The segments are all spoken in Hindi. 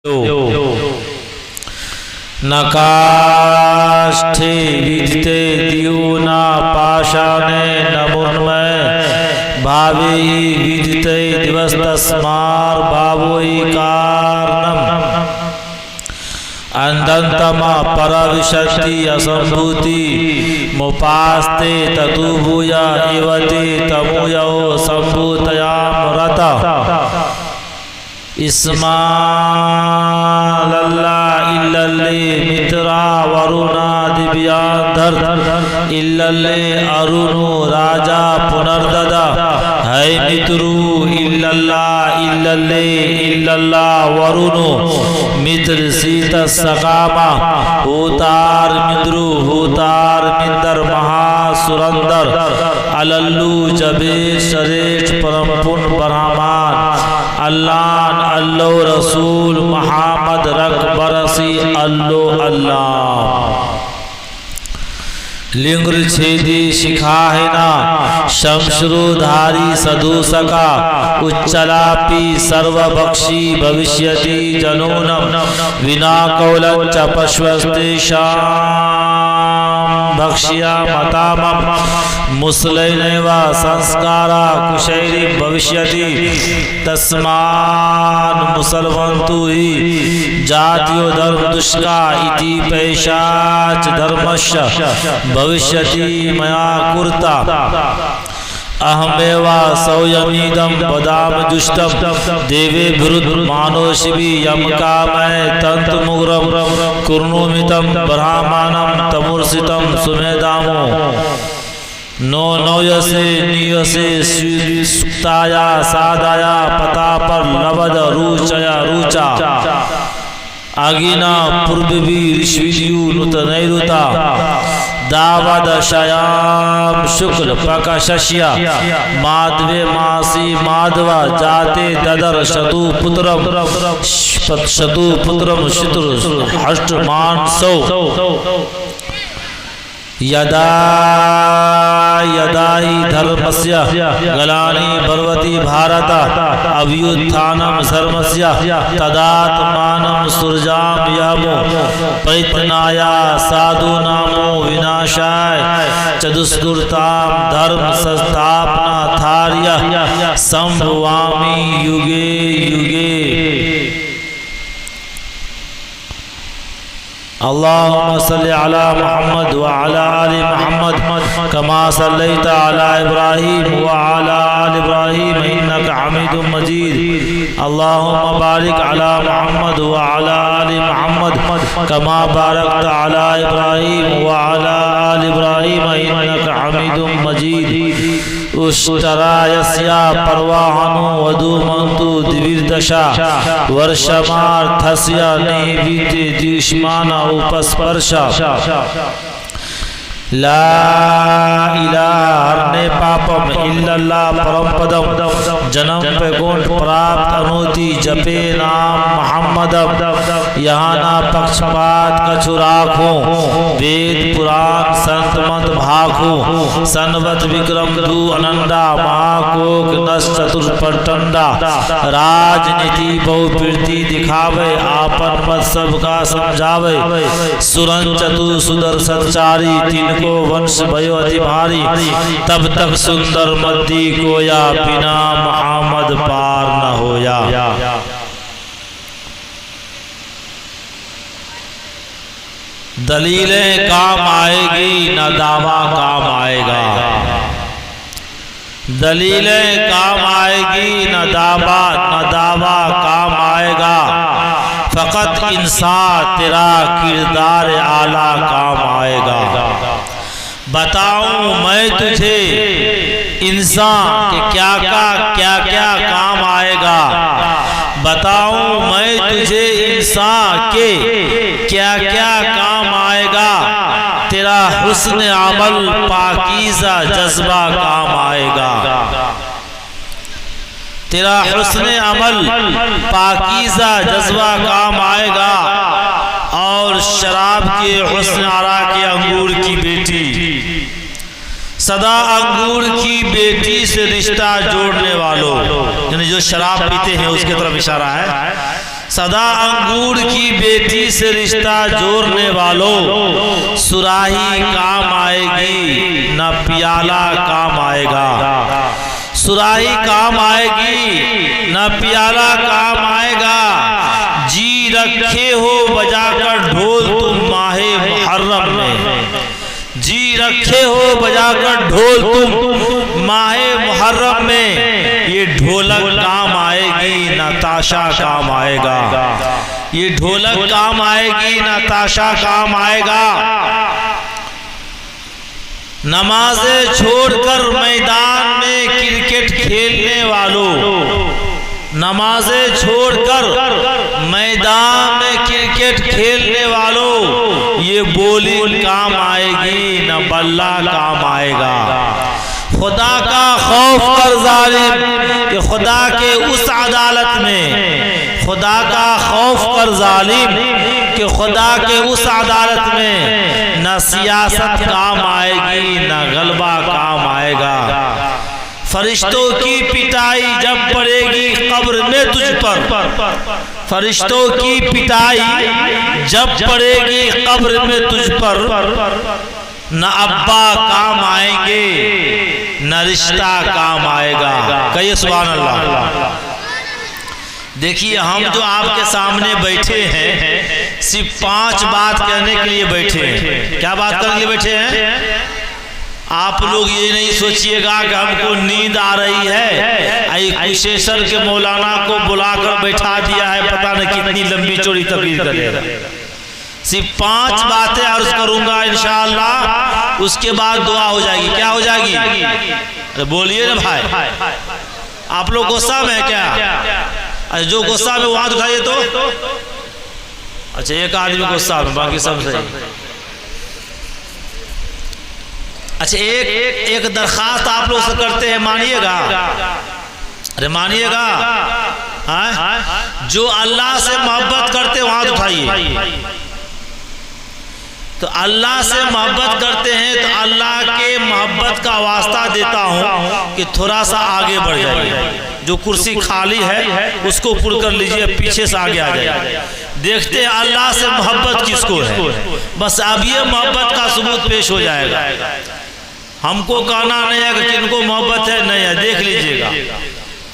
न काष्ठे विदिते दियो न पाषाणे न मुन्मय भावे विदिते दिवस्तस्मार् भावोहि कारणम् अंधन्तम परविशक्ति असंभूति मुपास्ते ततु भूय एवते तमुयो संभूतयाम रत इस्मालल्ला इल्लल्ले मित्रा वरुणा दिव्यांधर इल्लल्ले अरुणो राजा पुनर्ददा है मित्रु इल्लल्ला इल्लल्ले इल्लल्ला वरुणो मित्र सीत सकामा होतार मित्रु होतार मिंदर महासुरंदर अलल्लू जबे शरेठ परमपुन ब्रह्मान अल्लाह अल्लो रसूल मोहम्मद रख बरसी अल्लो अल्लाह लिंग छेदी शिखा है ना शमश्रुधारी सदूसका उच्चलापी सर्वभक्षी भविष्यति जनूनम विना कौलच्च पश्वस्तेषां भक्ष्या मतामम मुसलैनैव संस्कारा कुशैरी भविष्यति तस्मान् मुसलवन्तु हि जातियो धर्म दुष्का इति पैशाच धर्मस्य भविष्यति मया कुर्ता अहमेवा सौयमीदम वदाम दुष्टम देवे विरुद्ध मानोशिवी यम कामय तंतु मुग्रम कुर्णुमितम ब्राह्मणम तमुर्सितम सुमेधामो नो नौयसे नियसे सुक्ताया सादाया पता पर लवद रुचया रुचा आगिना पूर्ववी ऋषिविद्यु नूतनैरुता दावदशयाम शुक्ल प्रकाशस्य माधवे मासी माधवा जाते ददर शतुपुत्रम शतुपुत्रम अष्टमान सौ यदा यदा हि धर्मस्य गलानि भवति भारत अभ्युत्थानं धर्मस्य तदात्मानं सुरजाम यमो परित्नाय साधूनामो विनाशाय चतुष्कृतां धर्म संस्थापना थार्य संभवामि युगे युगे अल्लाहुम्मा सल्लि अला मुहम्मद व अला आलि मुहम्मद कमा सल्लैता अला इब्राहीम व अला आलि इब्राहीम इन्नका हमीदुम मजीद अल्लाहुम्मा बारिक अला मुहम्मद व अला आलि मुहम्मद कमा बारकता अला इब्राहीम व अला आलि इब्राहीम इन्नका हमीदुम मजीद उष्टरायस्या परवाहनो वधूमन्तु दिविर्दशा वर्षमार्थस्य निवीते द्युष्मान उपस्पर्शा ला इलाहा हरने पापम इल्लल्लाह परमपदम जन्म पे गुण प्राप्त अनुति जपे नाम मोहम्मदम यहाँ ना पक्षपात कछु राखो वेद पुराण संत मत भाखो सनवत विक्रम दू अनंदा महाकोक नस चतुर्पटंडा राजनीति बहुप्रीति दिखावे आपन मत सबका समझावे सुरन चतु सुदर्शन चारी तीन को वंश भयो अति भारी तब तक सुंदर मद्दी कोया बिना मोहम्मद पार न होया। दलीलें काम आएगी न दावा काम आएगा दलीलें काम आएगी न दावा काम आएगा फकत इंसान तेरा किरदार आला काम आएगा। बताऊं मैं तुझे इंसान के क्या क्या काम आएगा बताऊं मैं तुझे इंसान के क्या क्या काम आएगा तेरा हुस्न अमल पाकीज़ा जज्बा काम आएगा तेरा हुस्न अमल पाकीज़ा जज्बा काम आएगा और शराब के हुस्न आरा के अंगूर की बेटी सदा अंगूर की बेटी से रिश्ता जोड़ने वालों, यानी जो शराब पीते हैं उसकी तरफ इशारा है। सदा अंगूर की बेटी से रिश्ता जोड़ने वालों, सुराही काम आएगी न प्याला काम आएगा। सुराही काम आएगी न प्याला काम आएगा। जी रखे हो बजाकर ढोल तुम माहे मुहर्रम में, जी रखे हो बजाकर ढोल तुम माहे मुहर्रम में। ये ढोलक काम आएगी न ताशा काम आएगा। ये ढोलक काम आएगी न ताशा काम आएगा। नमाजें छोड़कर मैदान में क्रिकेट खेलने वालों, नमाजें छोड़कर मैदान में क्रिकेट खेलने वालों, ये बोलिंग काम आएगी न बल्ला काम आएगा। खुदा का खौफ कर जालिम कि खुदा के उस अदालत में, खुदा का खौफ कर जालिम कि खुदा के उस अदालत में न सियासत काम आएगी न गलबा काम आएगा। फरिश्तों की पिटाई जब पड़ेगी कब्र में तुझ पर, फरिश्तों की पिटाई जब पड़ेगी कब्र में तुझ पर, न अब्बा काम आएंगे न रिश्ता काम आएगा। कहिए सुभान अल्लाह। देखिए हम जो आपके सामने बैठे हैं सिर्फ 5 बात कहने के लिए बैठे हैं। क्या बात करने के लिए बैठे हैं? आप लोग ये नहीं सोचिएगा कि हमको नींद आ रही है, कुशेश्वर के मौलाना को बुलाकर बैठा दिया है, पता नहीं कितनी लंबी चौड़ी तकरीर करेगा। सिर्फ 5 बातें अर्ज करूंगा इंशाअल्लाह, उसके बाद दुआ हो जाएगी। क्या हो जाएगी? अरे बोलिए ना भाई, आप लोग गुस्सा में है क्या? अरे जो गुस्सा में वहां उठाइए तो। अच्छा एक आदमी गुस्सा में, बाकी सब सही। अच्छा एक दरखास्त आप लोग से करते हैं, मानिएगा? अरे मानिएगा। जो अल्लाह से मोहब्बत करते वहां उठाइए। तो अल्लाह से मोहब्बत करते हैं तो अल्लाह के मोहब्बत का वास्ता देता हूँ कि थोड़ा सा आगे बढ़ जाइए। जो कुर्सी खाली है उसको पुर कर लीजिए, पीछे से आगे आ जाइए। देखते हैं अल्लाह से मोहब्बत किसको है। बस अब ये मोहब्बत का सबूत पेश हो जाएगा। हमको कहना नहीं है कि किनको मोहब्बत है, नहीं है, देख लीजिएगा।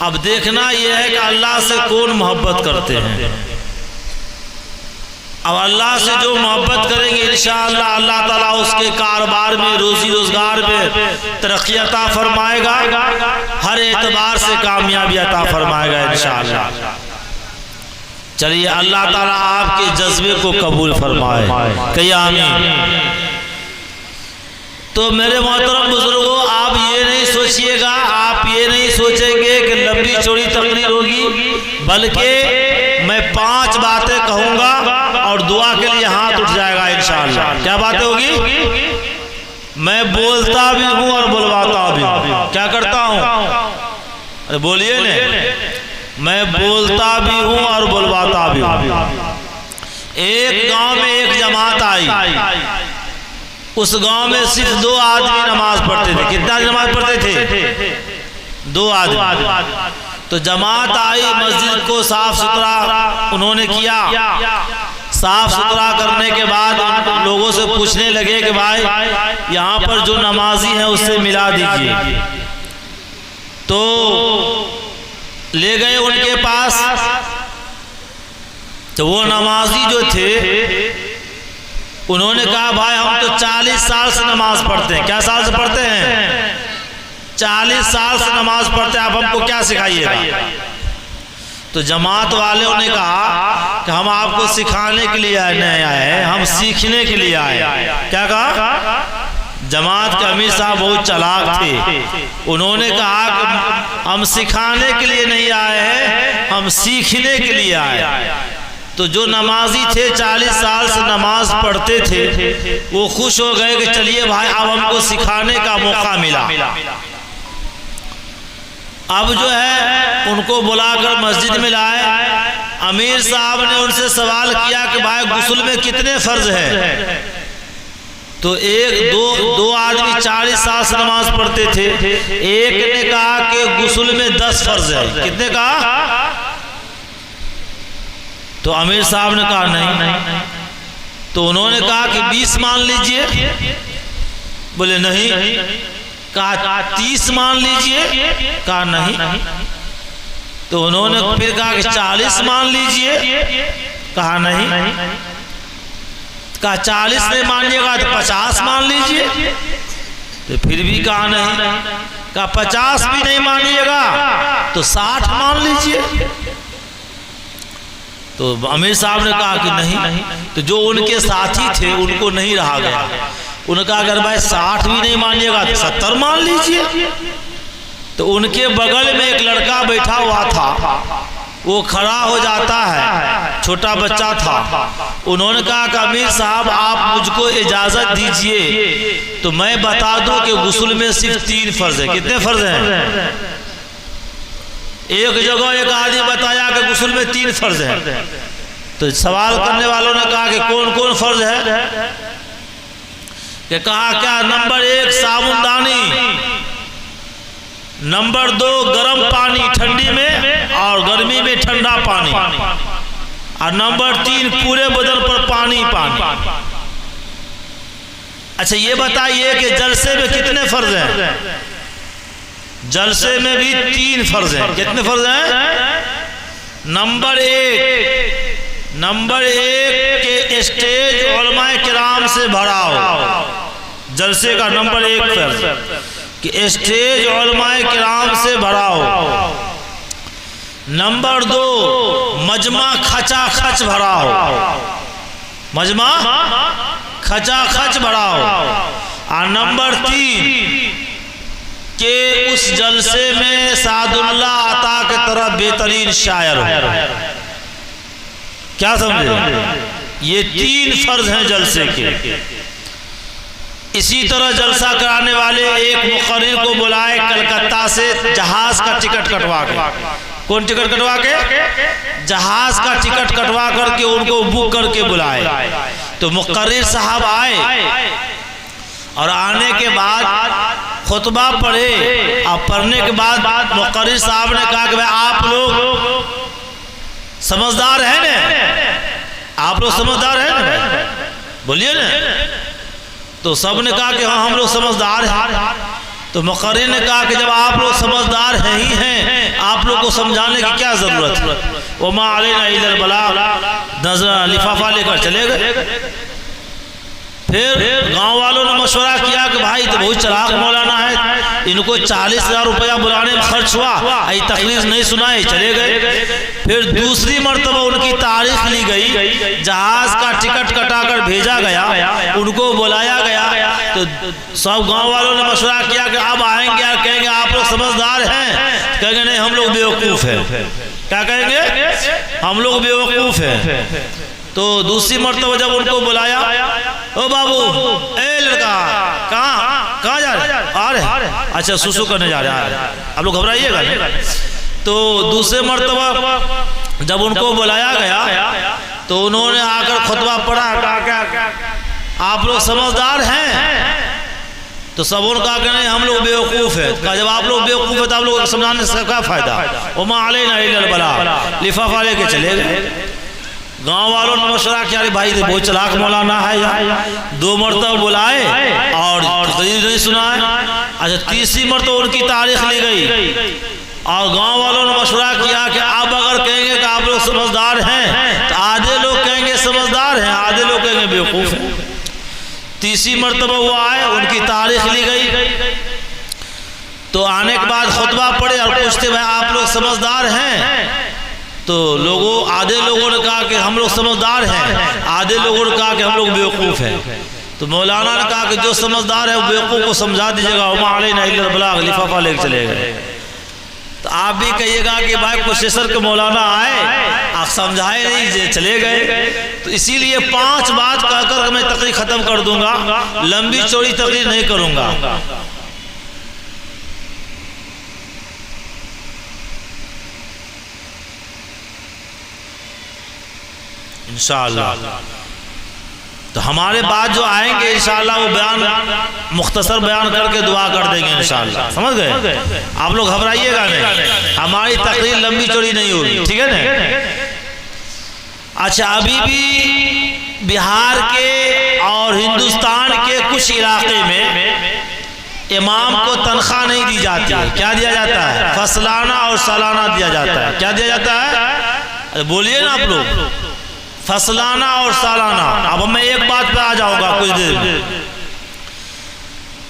अब देखना यह है कि अल्लाह से कौन मोहब्बत करते हैं। अब अल्लाह से जो मोहब्बत करेंगे इंशाअल्लाह अल्लाह ताला उसके कारोबार में, रोजी रोजगार में तरक्की अता फरमाएगा, हर एतबार से कामयाबी अता फरमाएगा इंशाअल्लाह। चलिए अल्लाह ताला आपके जज्बे को कबूल फरमाए, कहिए आमीन। तो मेरे मोहतरम बुजुर्गों, आप ये नहीं सोचिएगा, आप ये नहीं सोचेंगे कि लंबी चौड़ी तकरीर होगी, बल्कि मैं 5 बातें कहूंगा और दुआ के लिए हाथ उठ जाएगा इंशाअल्लाह। क्या बातें होगी? मैं बोलता भी हूँ और बुलवाता भी हूँ। क्या करता हूँ? अरे बोलिए ने। मैं बोलता भी हूँ और बुलवाता भी हूँ। एक गांव में एक जमात आई। उस गांव में सिर्फ 2 आदमी नमाज पढ़ते थे। कितना नमाज पढ़ते थे? 2 आदमी। तो जमात आई, मस्जिद को साफ सुथरा उन्होंने किया। साफ सुथरा करने के बाद लोगों से पूछने लगे कि भाई यहाँ पर जो नमाजी हैं उससे मिला दीजिए। तो ले गए उनके पास। तो वो नमाजी जो थे उन्होंने कहा भाई हम तो 40 साल से नमाज पढ़ते हैं। क्या साल से पढ़ते हैं? 40 साल से नमाज पढ़ते हैं, आप हमको क्या सिखाइएगा? तो जमात वालों ने कहा कि हम आपको सिखाने के लिए नहीं आए, हम सीखने के लिए आए। क्या कहा? जमात के अमीर साहब बहुत चालाक थे। उन्होंने कहा कि हम सिखाने के लिए नहीं आए हैं, हम सीखने के लिए आए। तो जो नमाजी थे 40 साल से नमाज पढ़ते थे, वो खुश हो गए कि चलिए भाई अब हमको सिखाने का मौका मिला। अब जो है उनको बुलाकर मस्जिद में लाए। अमीर साहब ने उनसे सवाल किया कि भाई गुस्ल में कितने फर्ज है? तो दो आदमी 40 साल से नमाज पढ़ते थे। एक ने कहा कि गुस्ल में 10 फर्ज है। कितने कहा? तो अमीर साहब ने कहा नहीं। तो उन्होंने कहा कि 20 मान लीजिए। बोले नहीं। कहा 30 मान लीजिए। कहा नहीं। तो उन्होंने फिर कहा कि 40 मान लीजिए। कहा नहीं। कहा 40 नहीं मानिएगा तो 50 मान लीजिए। तो फिर भी कहा नहीं। कहा 50 भी नहीं मानिएगा तो 60 मान लीजिए। तो अमीर साहब ने कहा कि नहीं। तो जो उनके साथी थे उनको नहीं रहा गया। उन्होंने कहा अगर भाई 60 भी नहीं मानिएगा तो 70 मान लीजिए। तो उनके बगल में एक लड़का बैठा हुआ था, वो खड़ा हो जाता है, छोटा बच्चा था। उन्होंने कहा कि अमीर साहब आप मुझको इजाजत दीजिए तो मैं बता दूं कि गुस्ल में सिर्फ 3 फर्ज है। कितने फर्ज हैं? एक जगह एक आदमी बताया कि गुस्ल में 3 फर्ज है। तो सवाल करने वालों ने कहा कि कौन कौन फर्ज है? कि कहा क्या? नंबर 1 साबुनदानी, नंबर 2 गर्म पानी ठंडी में और गर्मी में ठंडा पानी, और नंबर 3 पूरे बदन पर पानी। अच्छा ये बताइए कि जलसे में कितने फर्ज हैं? जलसे में भी 3 फर्ज हैं। कितने फर्ज हैं? नंबर 1 के स्टेज उलमाए किराम से भरा हो। जलसे का नंबर 1 फर्ज कि स्टेज उलमाए किराम से भरा हो। नंबर 2 मजमा खचा खच भरा हो। मजमा खचा खच भरा हो। और नंबर 3 के उस जलसे में सादुल्लाह अता के तरह बेहतरीन शायर हो। क्या समझे? ये 3 फर्ज हैं जलसे के। इसी तरह जलसा कराने वाले एक मुकर्रिर को बुलाए कलकत्ता से जहाज का टिकट कटवा के। कौन टिकट कटवा के? जहाज का टिकट कटवा करके उनको बुक करके बुलाए। तो मुकर्रिर साहब आए और आने के बाद खुतबा पढ़े। और पढ़ने के बाद मुकर्रिर साहब ने कहा कि भाई आप लोग समझदार हैं ना? आप लोग समझदार हैं ना? बोलिए ना। तो सब ने कहा कि हाँ हम लोग समझदार हैं। तो मुकर्रिर ने कहा कि जब आप लोग समझदार हैं ही हैं, आप लोग को समझाने की क्या जरूरत है? वो माँ अलैना इल्लल बलाग, नजर लिफाफा लेकर चले गए। फिर गांव वालों ने मशवरा किया कि भाई तो बहुत चालाक मौलाना है, इनको 40,000 रुपया बुलाने में खर्च हुआ, आई तकरीर नहीं सुनाई, चले गए। फिर दूसरी मर्तबा उनकी तारीख ली गई, जहाज का टिकट कटाकर भेजा गया, उनको बुलाया गया। तो सब गांव वालों ने मशवरा किया कि अब आएंगे और कहेंगे आप लोग समझदार हैं, कहेंगे नहीं हम लोग बेवकूफ हैं। क्या कहेंगे? हम लोग बेवकूफ हैं। तो दूसरी मर्तबा जब उनको बुलाया, ओ बाबू, ए लड़का, कहाँ जा रहे? आ रहे? अच्छा सुसु करने जा रहे हैं, आप लोग घबराइएगा नहीं। तो दूसरे मर्तबा जब उनको बुलाया गया तो उन्होंने आकर खुतबा पढ़ा। कहा क्या आप लोग समझदार हैं? तो सब उन्होंने कहा कि नहीं हम लोग बेवकूफ़ है। कहा जब आप लोग बेवकूफ़ है तो आप लोग समझाने से क्या फ़ायदा? वमा अलैना इल्लल बलाग, लिफाफा लेके चले गए। गांव वालों ने मशवरा किया, अरे भाई बहुत चालाक मौलाना है यार, 2 मरतबा बुलाए और तकरीर नहीं सुनाए। अच्छा तीसरी मरतबा उनकी तारीख ली गई और गांव वालों ने मशवरा किया कि आप अगर कहेंगे कि आप लोग समझदार हैं तो आधे लोग कहेंगे समझदार हैं, आधे लोग कहेंगे बेवकूफ़ हैं। तीसरी मरतबा वो आए, उनकी तारीख ली गई। तो आने के बाद खुतबा पढ़े और पूछते भाई आप लोग समझदार हैं? तो आधे लोगों ने कहा कि हम लोग समझदार हैं, आधे लोगों ने कहा कि हम लोग बेवकूफ़ हैं। तो मौलाना ने कहा कि जो समझदार है वो बेवकूफ़ को समझा दीजिएगा, वमा अलैना इल्लल बलाग, लिफाफा लेके चले गए। तो आप भी कहिएगा कि भाई प्रोफेसर के मौलाना आए, आप समझाए नहीं, चले गए। तो इसीलिए 5 बात कहकर मैं तकरीर ख़त्म कर दूंगा, लंबी चौड़ी तकरीर नहीं करूँगा। इंशाअल्लाह। तो हमारे बाद जो आएंगे इंशाअल्लाह वो बयान मुख्तसर बयान करके दुआ कर देंगे इंशाअल्लाह। समझ गए? आप लोग घबराइएगा नहीं, हमारी तकरीर लंबी चौड़ी नहीं होगी, ठीक है ना? अच्छा, अभी भी बिहार के और हिंदुस्तान के कुछ इलाके में इमाम को तनख्वाह नहीं दी जाती है। क्या दिया जाता है? फसलाना और सालाना दिया जाता है। क्या दिया जाता है? बोलिए ना आप लोग, फसलाना और सालाना। अब मैं एक बात पे आ जाऊंगा कुछ देर में।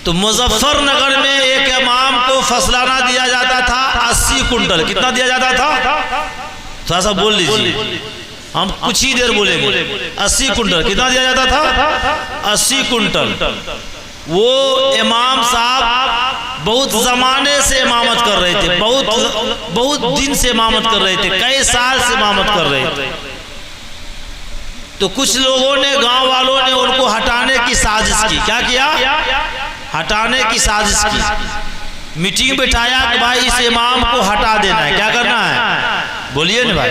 तो मुजफ्फरनगर में एक इमाम को फसलाना दिया जाता था 80 कुंटल। कितना दिया जाता था? थोड़ा सा बोल लीजिए, हम कुछ ही देर बोलेंगे। 80 कुंटल कितना दिया जाता था? 80 कुंटल। वो इमाम साहब बहुत जमाने से इमामत कर रहे थे, बहुत दिन से इमामत कर रहे थे, कई साल से इमामत कर रहे थे। तो कुछ लोगों ने, गांव वालों ने उनको हटाने की साजिश की। क्या किया? हटाने की साजिश की। मीटिंग बैठाया कि भाई इस इमाम को हटा देना है। क्या करना है? बोलिए ना भाई,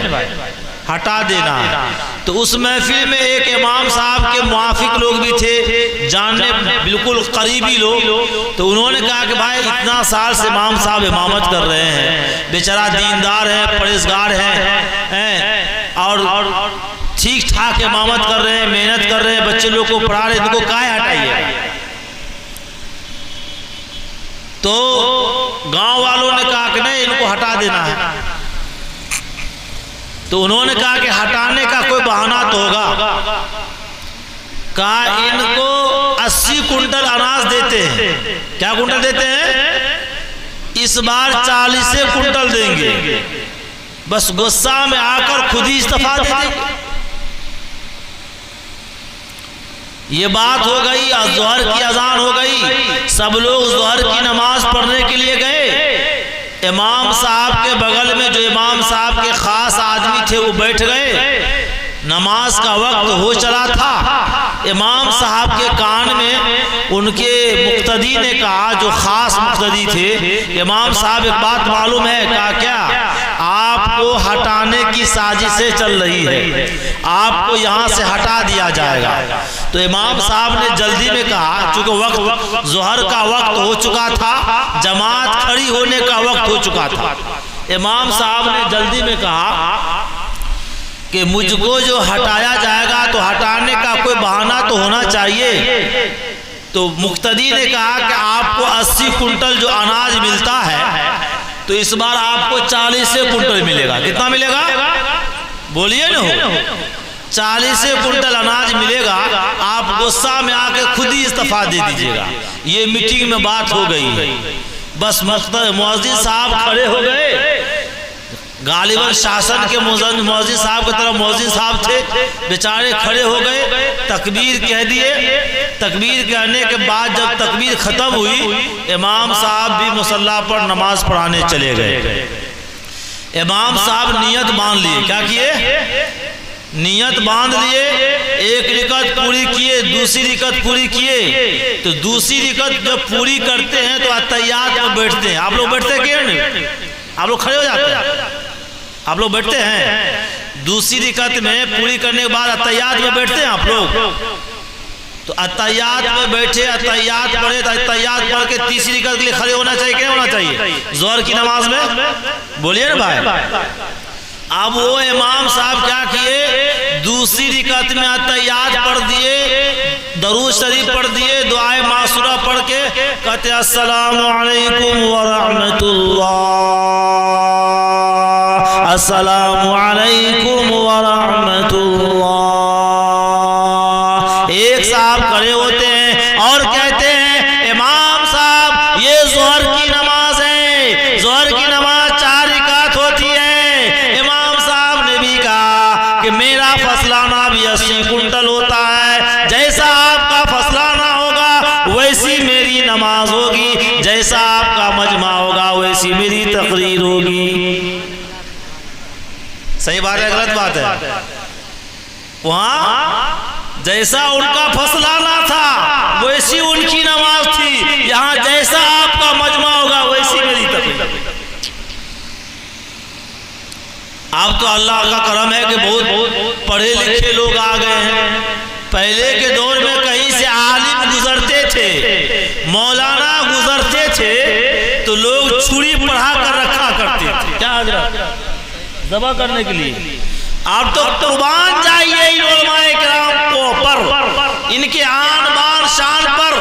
हटा देना है। तो उस महफिल में एक इमाम साहब के मुआफिक लोग भी थे, जानने बिल्कुल करीबी लोग। तो उन्होंने कहा कि भाई इतना साल से इमाम साहब इमामत कर रहे हैं, बेचारा दीनदार है, परहेजगार है और ठीक ठाक इमामत कर रहे हैं, मेहनत कर रहे हैं, बच्चे लोग को पढ़ा रहे हैं, इनको काहे हटाइए? तो गांव वालों ने कहा कि नहीं, इनको हटा देना है। तो उन्होंने कहा कि हटाने का कोई बहाना तो होगा। कहा इनको 80 कुंटल अनाज देते हैं। क्या कुंटल देते हैं? इस बार 40 कुंटल देंगे। बस गुस्सा में आकर खुद ही इस्तीफा दे देंगे। ये बात हो गई, ज़ोहर की अजान हो गई, सब लोग ज़ोहर की नमाज पढ़ने के लिए गए। इमाम साहब के बगल में जो इमाम साहब के खास आदमी थे वो बैठ गए। नमाज का वक्त हो चला था। इमाम साहब के कान में उनके मुक्तदी ने कहा, जो खास मुक्तदी थे, इमाम साहब एक बात मालूम है? कहा क्या? आपको हटाने की साजिशें चल रही है, आपको यहाँ से हटा दिया जाएगा। तो इमाम साहब ने जल्दी में कहा, चूंकि वक्त ज़ोहर का वक्त हो चुका था, जमात खड़ी होने का वक्त हो चुका था। इमाम साहब ने जल्दी में कहा कि मुझको जो हटाया जाएगा तो हटाने का कोई बहाना तो होना चाहिए। तो मुक्तदी ने कहा कि आपको 80 कुंटल जो अनाज मिलता है, तो इस बार आपको 40 कुंटल मिलेगा। कितना मिलेगा? बोलिए ना, 40 कुंटल अनाज मिलेगा। आप गुस्सा में आके खुद ही इस्तीफा दे दीजिएगा। ये मीटिंग में बात हो गई। बस मुअज्जिन साहब खड़े हो गए। गालिबन शासन के मुअज्जिन साहब की तरफ मुअज्जिन साहब थे, बेचारे खड़े हो गए, तकबीर कह दिए। तकबीर कहने के बाद जब तकबीर खत्म हुई, इमाम साहब भी मुसल्ला पर नमाज पढ़ाने चले गए। इमाम साहब नियत बांध लिए। क्या किए? नियत बांध लिए। एक रिकत पूरी किए, दूसरी रिकत पूरी किए। तो दूसरी रिकत जब पूरी करते हैं तो अत्तहियात में बैठते हैं। आप लोग बैठते क्यों नहीं? आप लोग खड़े हो जाते हैं, आप लोग बैठते हैं। दूसरी रिकत में पूरी करने के बाद अत्तहियात में बैठते हैं आप लोग। तो अत्तहियात में बैठे, अत्तहियात पढ़े, तो अत्तहियात पढ़ के तीसरी रिकत के लिए खड़े होना चाहिए। क्या होना चाहिए ज़ोहर की नमाज में? बोलिए ना भाई। अब वो इमाम साहब क्या किए? दूसरी रिकत में अत्तहियात पढ़ दिए, दरूद शरीफ पढ़ दिए, दुआए मासूरा पढ़ के कहते अस्सलामु अलैकुम व रहमतुल्लाह, अस्सलामु अलैकुम व रहमतुल्लाह। एक साहब खड़े होते हैं और कहते हैं इमाम साहब ये ज़ोहर की नमाज है, ज़ोहर की नमाज 4 रिकात होती है। इमाम साहब ने भी कहा कि मेरा फसलाना भी 80 कुंटल होता है। जैसा आपका फसलाना होगा वैसी मेरी नमाज होगी, जैसा आपका मजमा होगा वैसी मेरी तकरीर होगी। सही बात है गलत बात है? वहां जैसा उनका फसलाना था वैसी उनकी नमाज थी, यहाँ जैसा आपका मजमा होगा वैसी मेरी तकरीर। अब तो अल्लाह का करम है कि बहुत पढ़े लिखे लोग आ गए हैं। पहले के दौर में कहीं से आलिम गुजरते थे, मौलाना गुजरते थे, तो लोग छुरी पढ़ा कर रखा करते थे। क्या हजरत? ज़बह करने के लिए आप तो कुर्बान जाइए इन उलमाए किराम को पर, इनके आन बान शान पर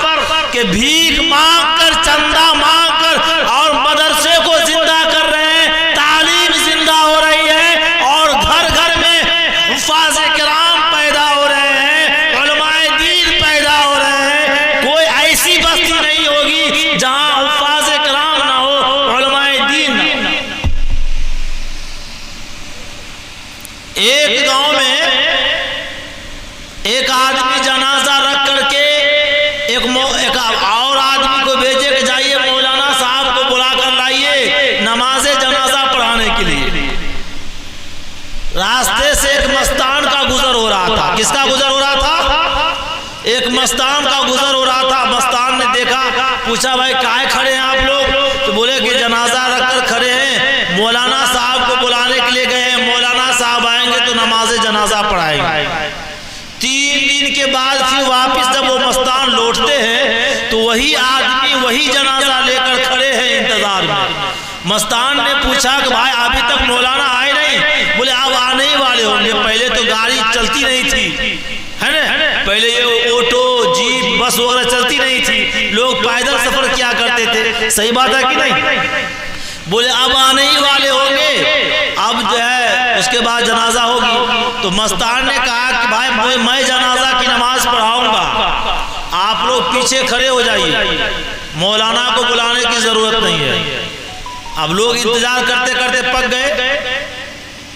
कि भीख मांग कर, चंदा मांग कर और मदरसे को जिंदा कर रहे हैं, तालीम जिंदा हो रही है और घर घर में हुफ़ाज़ किराम पैदा हो रहे हैं, उलमाए दीन पैदा हो रहे हैं। कोई ऐसी बस्ती नहीं होगी जहां हुफ़ाज़ किराम ना हो, उलमाए दीन ना हो। एक गांव में एक आदमी जनाजा रख करके एक और आदमी को भेजे कि जाइए मौलाना साहब को बुला कर लाइए नमाज जनाजा पढ़ाने के लिए। रास्ते से एक मस्तान का गुजर हो रहा था। किसका गुजर हो रहा था? एक मस्तान का गुजर हो रहा था। मस्तान ने देखा, पूछा भाई काहे खड़े हैं आप लोग? तो बोले कि जनाजा रखकर खड़े हैं, मौलाना साहब को बुलाने के लिए गए हैं, मौलाना साहब आएंगे तो नमाज जनाजा पढ़ाएंगे। 3 दिन के बाद फिर वापस जब वो मस्तान लौटते हैं तो वही आदमी वही जनाजा लेकर खड़े हैं इंतजार में। मस्तान ने पूछा कि भाई अभी तक मौलाना आए नहीं? बोले अब आने ही वाले होंगे। पहले तो गाड़ी चलती नहीं थी, है ना? पहले ये ऑटो जीप बस वगैरह चलती नहीं थी, लोग पैदल सफर किया करते थे। सही बात है कि नहीं? बोले अब आने ही वाले होंगे, अब जो है उसके बाद जनाजा होगी। तो मस्तान ने कहा कि भाई मैं जनाजा की नमाज पढ़ाऊंगा, आप लोग पीछे खड़े हो जाइए, मौलाना को बुलाने की जरूरत नहीं है। अब लोग इंतजार करते करते पक गए,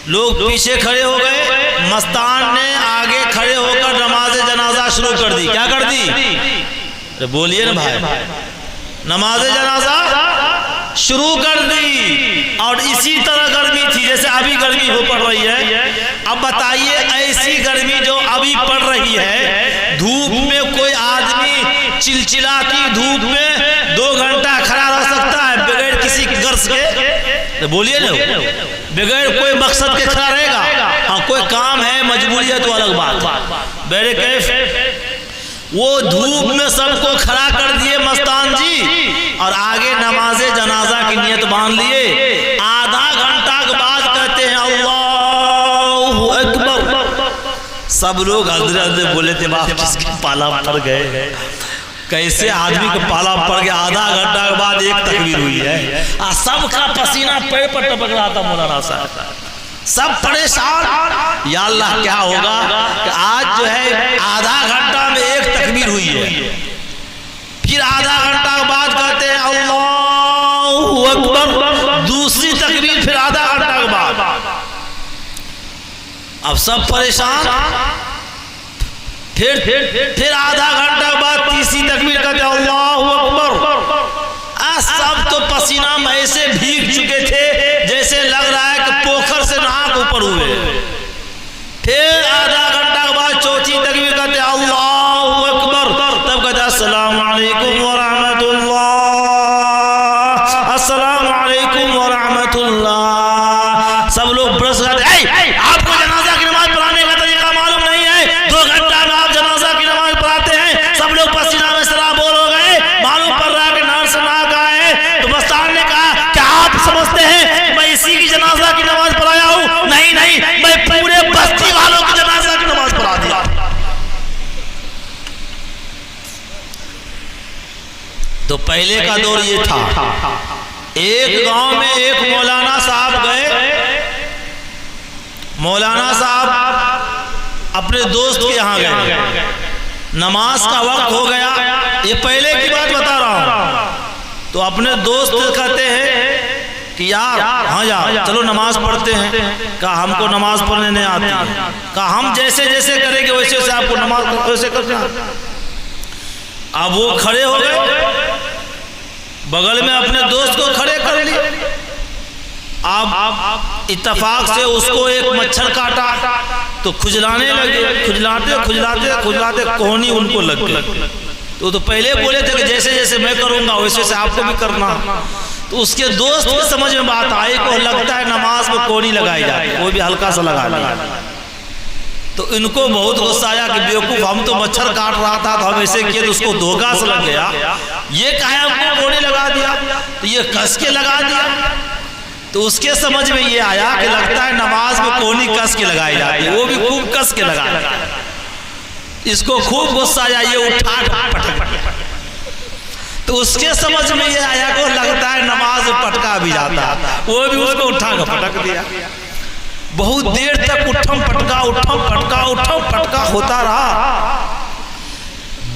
लोग पीछे खड़े हो गए। मस्तान ने आगे खड़े होकर नमाज जनाजा शुरू कर दी। क्या कर दी? अरे बोलिए ना भाई, नमाज जनाजा शुरू कर दी। और इसी तरह गर्मी थी जैसे अभी गर्मी हो पड़ रही है। अब बताइए ऐसी गर्मी जो अभी पड़ रही है, धूप में कोई आदमी चिलचिलाती धूप में 2 घंटा खड़ा रह सकता है बगैर किसी गर्ज के? तो बोलिए ना, बगैर कोई मकसद के खड़ा रहेगा? हाँ कोई काम है, मजबूरी है तो अलग बात। बेरे कैफ वो धूप में सबको खड़ा कर दिए मस्तान जी और आगे नमाजे जनाजा की नियत बांध लिए। आधा घंटा के बाद कहते हैं अल्लाहु अकबर। सब लोग हल्दरे हल्दरे बोले थे बाप किसके पाला पड़ गए, कैसे आदमी को पाला पड़ गया। आधा घंटा के बाद एक तकबीर हुई है और सबका पसीना पैर पर टपक रहा था। मौलाना साहब सब परेशान, या अल्लाह क्या होगा कि आज जो है आधा घंटा में एक तकबीर हुई है, फिर आधा घंटा के बाद कहते हैं अल्लाहु अकबर, दूसरी तकबीर फिर आधा घंटा के बाद। अब सब परेशान, फिर आधा घंटा के बाद तीसरी तकबीर कहते हैं अल्लाहु अकबर। सब तो पसीना में ऐसे भीग चुके थे जैसे लग रहा है कि पोखर से नाक ऊपर हुए। फिर आधा घंटा के बाद चौथी तकबीर कहते अल्लाहु अकबर, तब कहते अस्सलामु अलैकुम व रहमतुल्लाह, अस्सलामु अलैकुम व रहमतुल्लाह। सब लोग ब्रश करते, आपको जनाजा की नमाज पढ़ाने का तरीका मालूम नहीं है? 2 घंटा में आप जनाजा की नमाज पढ़ाते हैं। सब लोग पसीना में सराबोर हो गए, मालूम पड़ रहा है कि नाक से नाक आए। तो मस्तान ने कहा क्या आप समझते हैं मैं इसी की जनाजा की नमाज पढ़ाया हूँ? नहीं नहीं, मैं पूरे बस्ती वालों की जनाजा की नमाज पढ़ा दिया। तो पहले का दौर ये था, एक गांव में एक मौलाना साहब गए। मौलाना साहब अपने दोस्त के यहाँ गए, नमाज का वक्त हो गया। ये पहले की बात बता रहा हूँ। तो अपने दोस्त कहते हैं कि यार हाँ यार चलो नमाज पढ़ते हैं। कहा हमको नमाज पढ़ने नहीं आती। कहा हम जैसे जैसे करेंगे वैसे वैसे आपको नमाज वैसे करते हैं। अब वो खड़े हो गए, बगल में अपने दोस्त को खड़े कर लिए। अब इत्तेफाक से उसको एक मच्छर काटा तो खुजलाने लगे। खुजलाते खुजलाते खुजलाते कोहनी उनको लग गई। तो पहले बोले थे कि जैसे जैसे मैं करूंगा वैसे वैसे आपको भी करना। तो उसके दोस्त को समझ में बात आई को लगता है नमाज में कोहनी लगाई जाती है, वो भी हल्का सा लगा लिया। तो इनको बहुत गुस्सा आया कि बेवकूफ, हम तो मच्छर काट रहा था तो हम ऐसे किए तो उसको धोखा से लग गया। ये कहा हमको कोहनी लगा दिया, तो ये कस के लगा दिया। तो उसके समझ में ये आया कि लगता है नमाज में कोहनी कस के लगाई जाती है, वो भी खूब कस के लगाया। इसको खूब गुस्सा आया, ये उठा पटक। तो उसके समझ में ये आया को लगता है नमाज में पटका भी जाता, वो भी उसको उठा कर पटक दिया। बहुत देर तक उठम पटका होता रहा।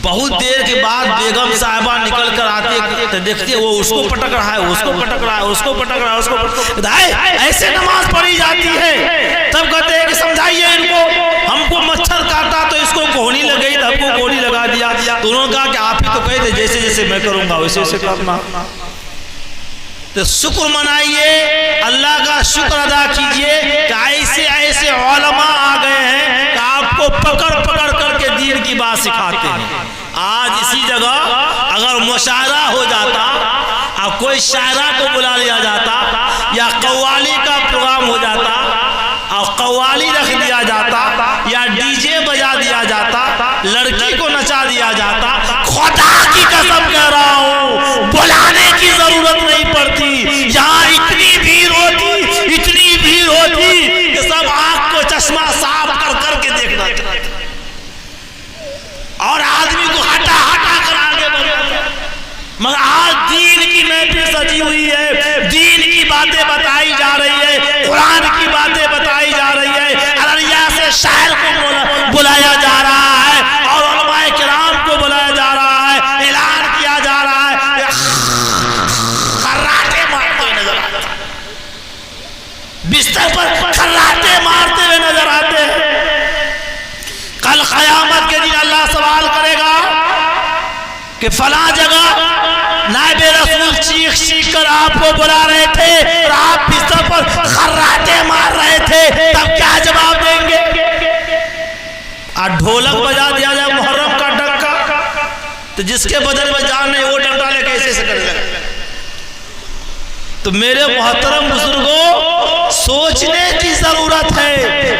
बहुत देर के बाद बेगम साहिबा निकल कर आते तो देखते वो उसको पटक रहा है, उसको पटक रहा है, उसको पटक रहा है, उसको ऐसे नमाज पढ़ी जाती है। तब कहते हैं कि समझाइए इनको, हमको मच्छर काटा तो इसको कोहनी लग गई, हमको कोहनी लगा दिया। तो उन्होंने कहा कि आप ही तो कहे थे जैसे जैसे मैं करूंगा वैसे वैसे करना। तो शुक्र मनाइए, अल्लाह का शुक्र अदा कीजिए कि ऐसे ऐसे उलमा आ गए हैं कि आपको पकड़ पकड़ करके दीन की बात सिखाते हैं। आज इसी जगह अगर मुशायरा हो जाता, अब कोई शायरा को बुला लिया जाता या कव्वाली का प्रोग्राम हो जाता और कव्वाली रख दिया जाता या डीजे बजा दिया जाता, लड़की को नचा दिया जाता, खुदा की कसम कह रहा हूँ बुलाने की जरूरत नहीं पड़ती। यहाँ इतनी भीड़ होती कि सब आँख को चश्मा साफ कर करके देखना चाहते और आदमी को हटा कर आगे बढ़ना। मगर आज दीन की महफिल सजी हुई है, दीन की बातें बताई जा रही है, कुरान की बातें बताई जा रही है, अररिया से शायर को बुलाया जा रहा है और उलमाए किराम को बुलाया जा रहा है, ऐलान किया जा रहा है। खर्राटे मारते हुए नजर आते, बिस्तर पर खर्राटे मारते हुए नजर आते हैं। कल क़यामत के दिन अल्लाह सवाल करेगा कि फला जगह नायबे रसूल चीख कर आपको बुला रहे थे और आप बिस्तर पर खर्राटे मार रहे थे, तब क्या जवाब देंगे? ढोलक बजा दिया जाए मुहर्रम का डंका, तो जिसके बदन में जान नहीं वो डंडा लेके ऐसे करेगा। तो मेरे मोहतरम बुजुर्गों, सोचने की जरूरत है,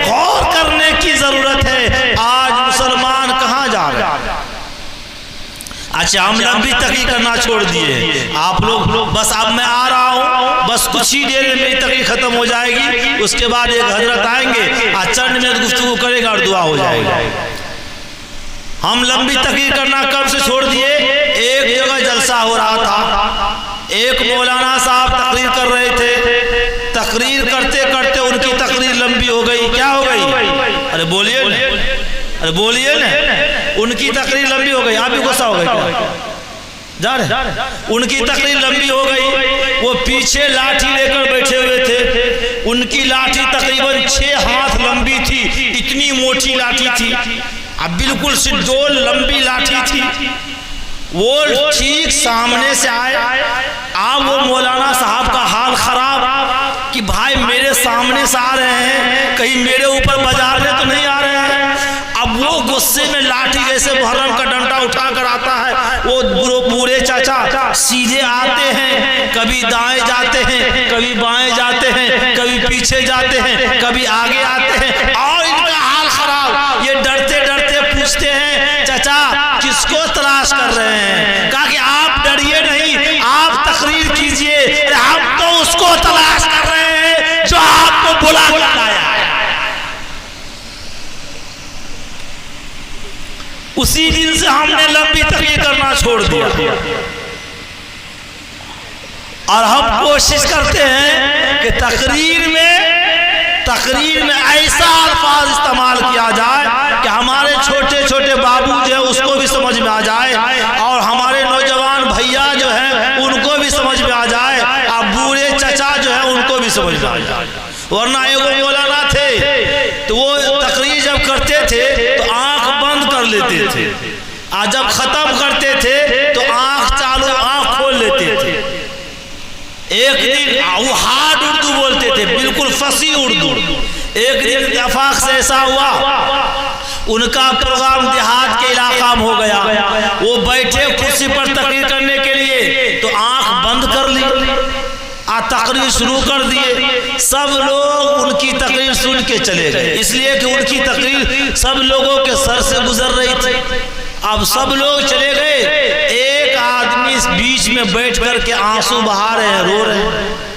गौर करने की जरूरत है। आज मुसलमान कहाँ जा रहे हैं? अच्छा, हम लंबी तकरीर करना छोड़ दिए आप लोग, बस अब मैं आ रहा हूँ, बस कुछ ही देर में मेरी तकरीर खत्म हो जाएगी। उसके बाद एक हजरत आएंगे, चंद मिनट गुफ्तगू करेगा और दुआ हो जाएगी। हम लंबी तकरीर करना कब से छोड़ दिए? एक जगह जलसा हो रहा था, एक मौलाना साहब तकरीर कर रहे थे, तकरीर करते करते उनकी तकरीर लंबी हो गई। क्या हो गई? अरे बोलिए ना, अरे बोलिए ना, उनकी तकरीर लंबी हो गई। आप भी गुस्सा हो गए जा रहे? उनकी तकरीर लंबी हो गई, वो पीछे लाठी लेकर बैठे हुए थे, उनकी लाठी तकरीबन 6 हाथ लंबी थी, इतनी मोटी लाठी थी, अब बिल्कुल सिद्धोल लंबी लाठी थी। वो ठीक सामने से आए, अब वो मौलाना साहब का हाल खराब कि भाई मेरे सामने से आ रहे हैं, कहीं मेरे ऊपर बजारने तो नहीं आ रहे हैं। अब वो गुस्से में लाठी जैसे मुहर्रम का डंडा उठा कर आता है, वो पूरे चाचा सीधे आते हैं, कभी दाएं जाते हैं, कभी बाएं जाते हैं, कभी पीछे जाते हैं, कभी आगे आते हैं और इनका हाल खराब। ये डरते डरते पूछते हैं, चाचा किसको तलाश कर रहे हैं? कहा कि आप डरिए नहीं, आप तकरीर कीजिए, हम तो उसको तलाश कर रहे हैं जो आपको बुला कर लाया। उसी दिन से हमने लंबी तकरीर करना छोड़ दिया और हम कोशिश करते हैं कि तकरीर में ऐसा अल्फाज इस्तेमाल किया जाए कि हमारे छोटे छोटे बाबू जो है उसको भी समझ में आ जाए और हमारे नौजवान भैया जो है उनको भी समझ में आ जाए और बूढ़े चचा जो है उनको भी समझ में आ जाए। वरना एगो मौलाना थे तो वो तकरीर जब करते थे तो आंख बंद कर लेते थे और जब खत्म करते थे तो आंख चालू, आंख खोल लेते थे। एक दिन वो हार्ड उर्दू बोलते थे, बिल्कुल फसी उर्दू। एक दिन इत्तेफाक से ऐसा हुआ, उनका प्रोग्राम देहात के इलाका में हो गया, वो बैठे कुर्सी पर तकरीर करने के लिए तो आंख बंद कर ली और तकरीर शुरू कर दिए। सब लोग उनकी तकरीर सुन के चले गए, इसलिए कि उनकी तकरीर सब लोगों के सर से गुजर रही थी। अब सब लोग चले गए, एक आदमी इस बीच में बैठ कर के आंसू बहा रहे हैं, रो रहे हैं।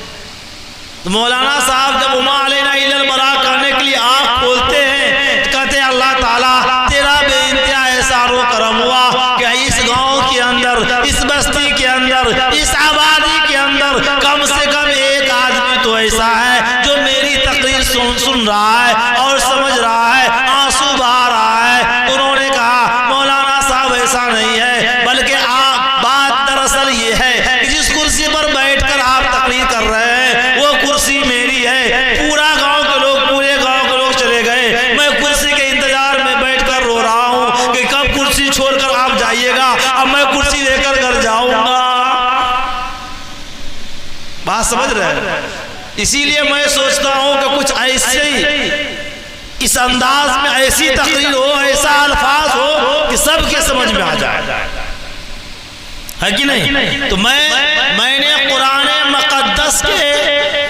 तो मौलाना साहब जब उमा अलैना इल्लल बरा करने के लिए आँख खोलते हैं तो कहते हैं अल्लाह ताला तेरा बेइंतहा एहसान व करम हुआ कि इस गांव के अंदर, इस बस्ती के अंदर, इस आबादी के अंदर कम से कम एक आदमी तो ऐसा है जो मेरी तकरीर सुन रहा है और समझ रहा है, आंसू बहा रहा है। उन्होंने कहा मौलाना साहब ऐसा नहीं है, बल्कि आप बात दरअसल ये है कि जिस कुर्सी पर बैठकर आप तकरीर कर रहे हैं वो कुर्सी मेरी है। पूरा गांव के लोग, पूरे गांव के लोग चले गए, मैं कुर्सी के इंतजार में बैठकर रो रहा हूँ कि कब कुर्सी छोड़कर आप जाइएगा, अब मैं कुर्सी लेकर घर जाऊंगा। बात समझ रहे हैं? इसीलिए मैं सोचता हूँ कि कुछ ऐसे ही इस अंदाज में ऐसी तकरीर हो, ऐसा अल्फाज हो कि सबके समझ में आ जाए, है कि नहीं? तो मैंने कुरान मुक़द्दस के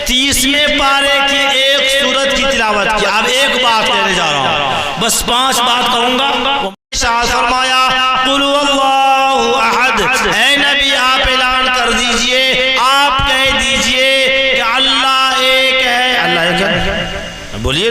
30वें पारे की एक सूरत की तिलावत की। अब एक बात कहने जा रहा हूँ, बस 5 बात कहूंगा। शाह फरमाया कुल हुवल्लाहु अहद, ऐ नबी आप ऐलान कर दीजिए, आप कह दीजिए कि अल्लाह एक है। अल्लाह एक है, बोलिए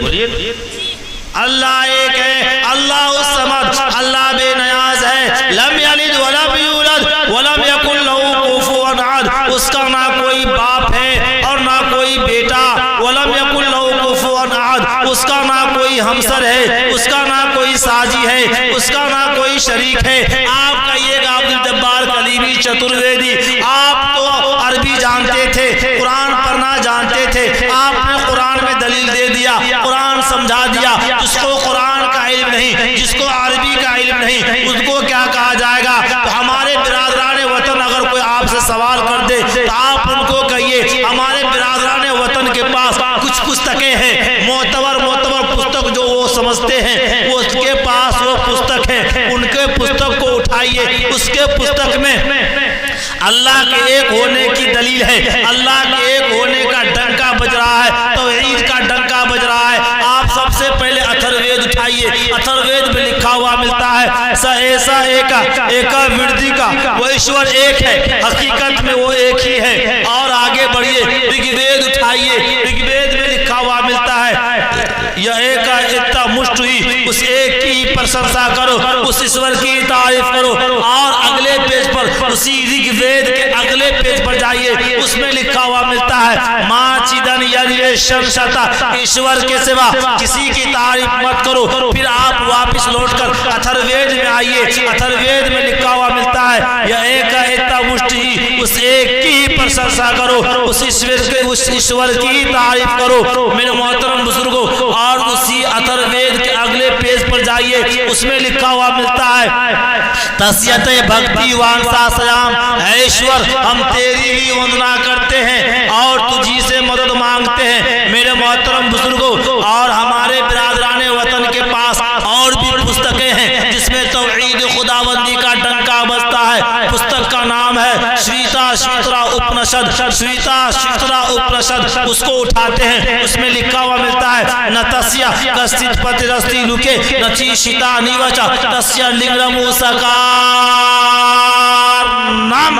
अल्लाह एक है। अल्लाह समद, अल्लाह बेनियाज है। लम यलिद वलम यूलद वलम यकुल लहू कुफुवन अहद, उसका ना कोई बाप है और ना कोई बेटा। वलम यकुल लहू कुफुवन अहद, उसका ना कोई हमसर है, उसका ना कोई साजी है, उसका ना कोई शरीक है। आप कहिएगा अब्दुल जब्बार कलीमी चतुर्वेदी, आप तो अरबी जानते थे, कुरान पढ़ना जानते थे, आपने कुरान में दलील दे दिया, कुरान समझा दिया। जिसको कुरान का इल्म नहीं, जिसको अरबी का इल्म नहीं, उसको क्या कहा जाएगा? तो हमारे बिरादरान वतन अगर कोई आपसे सवाल कर दे तो आप उनको कहिए हमारे बिरादरान वतन के पास कुछ पुस्तकें हैं, मोतबर पुस्तक जो वो समझते हैं, वो उसके पास वो पुस्तक है, उनके पुस्तक को उठाइए। उसके पुस्तक में अल्लाह के एक होने की दलील है, अल्लाह के एक होने का डंका बज रहा है, तौहीद का डंका बज रहा है। आप सबसे पहले अथर्ववेद उठाइए, अथर्ववेद में लिखा हुआ मिलता है स ऐसा एका विरधि का, वो ईश्वर एक है, हकीकत में वो एक ही है। और आगे बढ़िए, ऋग्वेद उठाइए, ऋग्वेद में लिखा हुआ मिलता है यह एक इतना मुष्ट हुई, उस एक की प्रशंसा करो, उस ईश्वर की तारीफ करो। और अगले पेज पर, उसी ऋग्वेद के अगले पेज पर जाइए, उसमें लिखा हुआ मिलता है माँ चिदन यज्ञ शमशता, ईश्वर के सिवा किसी की तारीफ मत करो। फिर आप वापस लौटकर अथर्ववेद में आइए, अथर्ववेद में लिखा हुआ मिलता है यह एक इतना मुष्ट ही, उस एक की प्रशंसा करो, उस ईश्वर की तारीफ करो। मेरे मोहतरम बुजुर्गों, और उसी अथर्ववेद के अगले पेज पर जाइए, उसमें लिखा हुआ मिलता है तस्यत भक्ति वांसा सयाम, ईश्वर हम तेरी ही वंदना करते हैं और तुझी से मदद मांगते हैं। मेरे मोहतरम बुजुर्गों, और हमारे बिरादरान वतन के पास और भी पुस्तकें हैं जिसमें तौहीद खुदाबंदी का डंका बजता है। पुस्तक का नाम है श्वेता श्वेतरा उपनिषद, श्वेता श्वेतरा उपनिषद, उसको उठाते हैं, उसमें लिखा हुआ मिलता है न तस्या कस्तित पतिरस्ति लुके न चीशिता निवचा तस्या लिंगरमु सकार नाम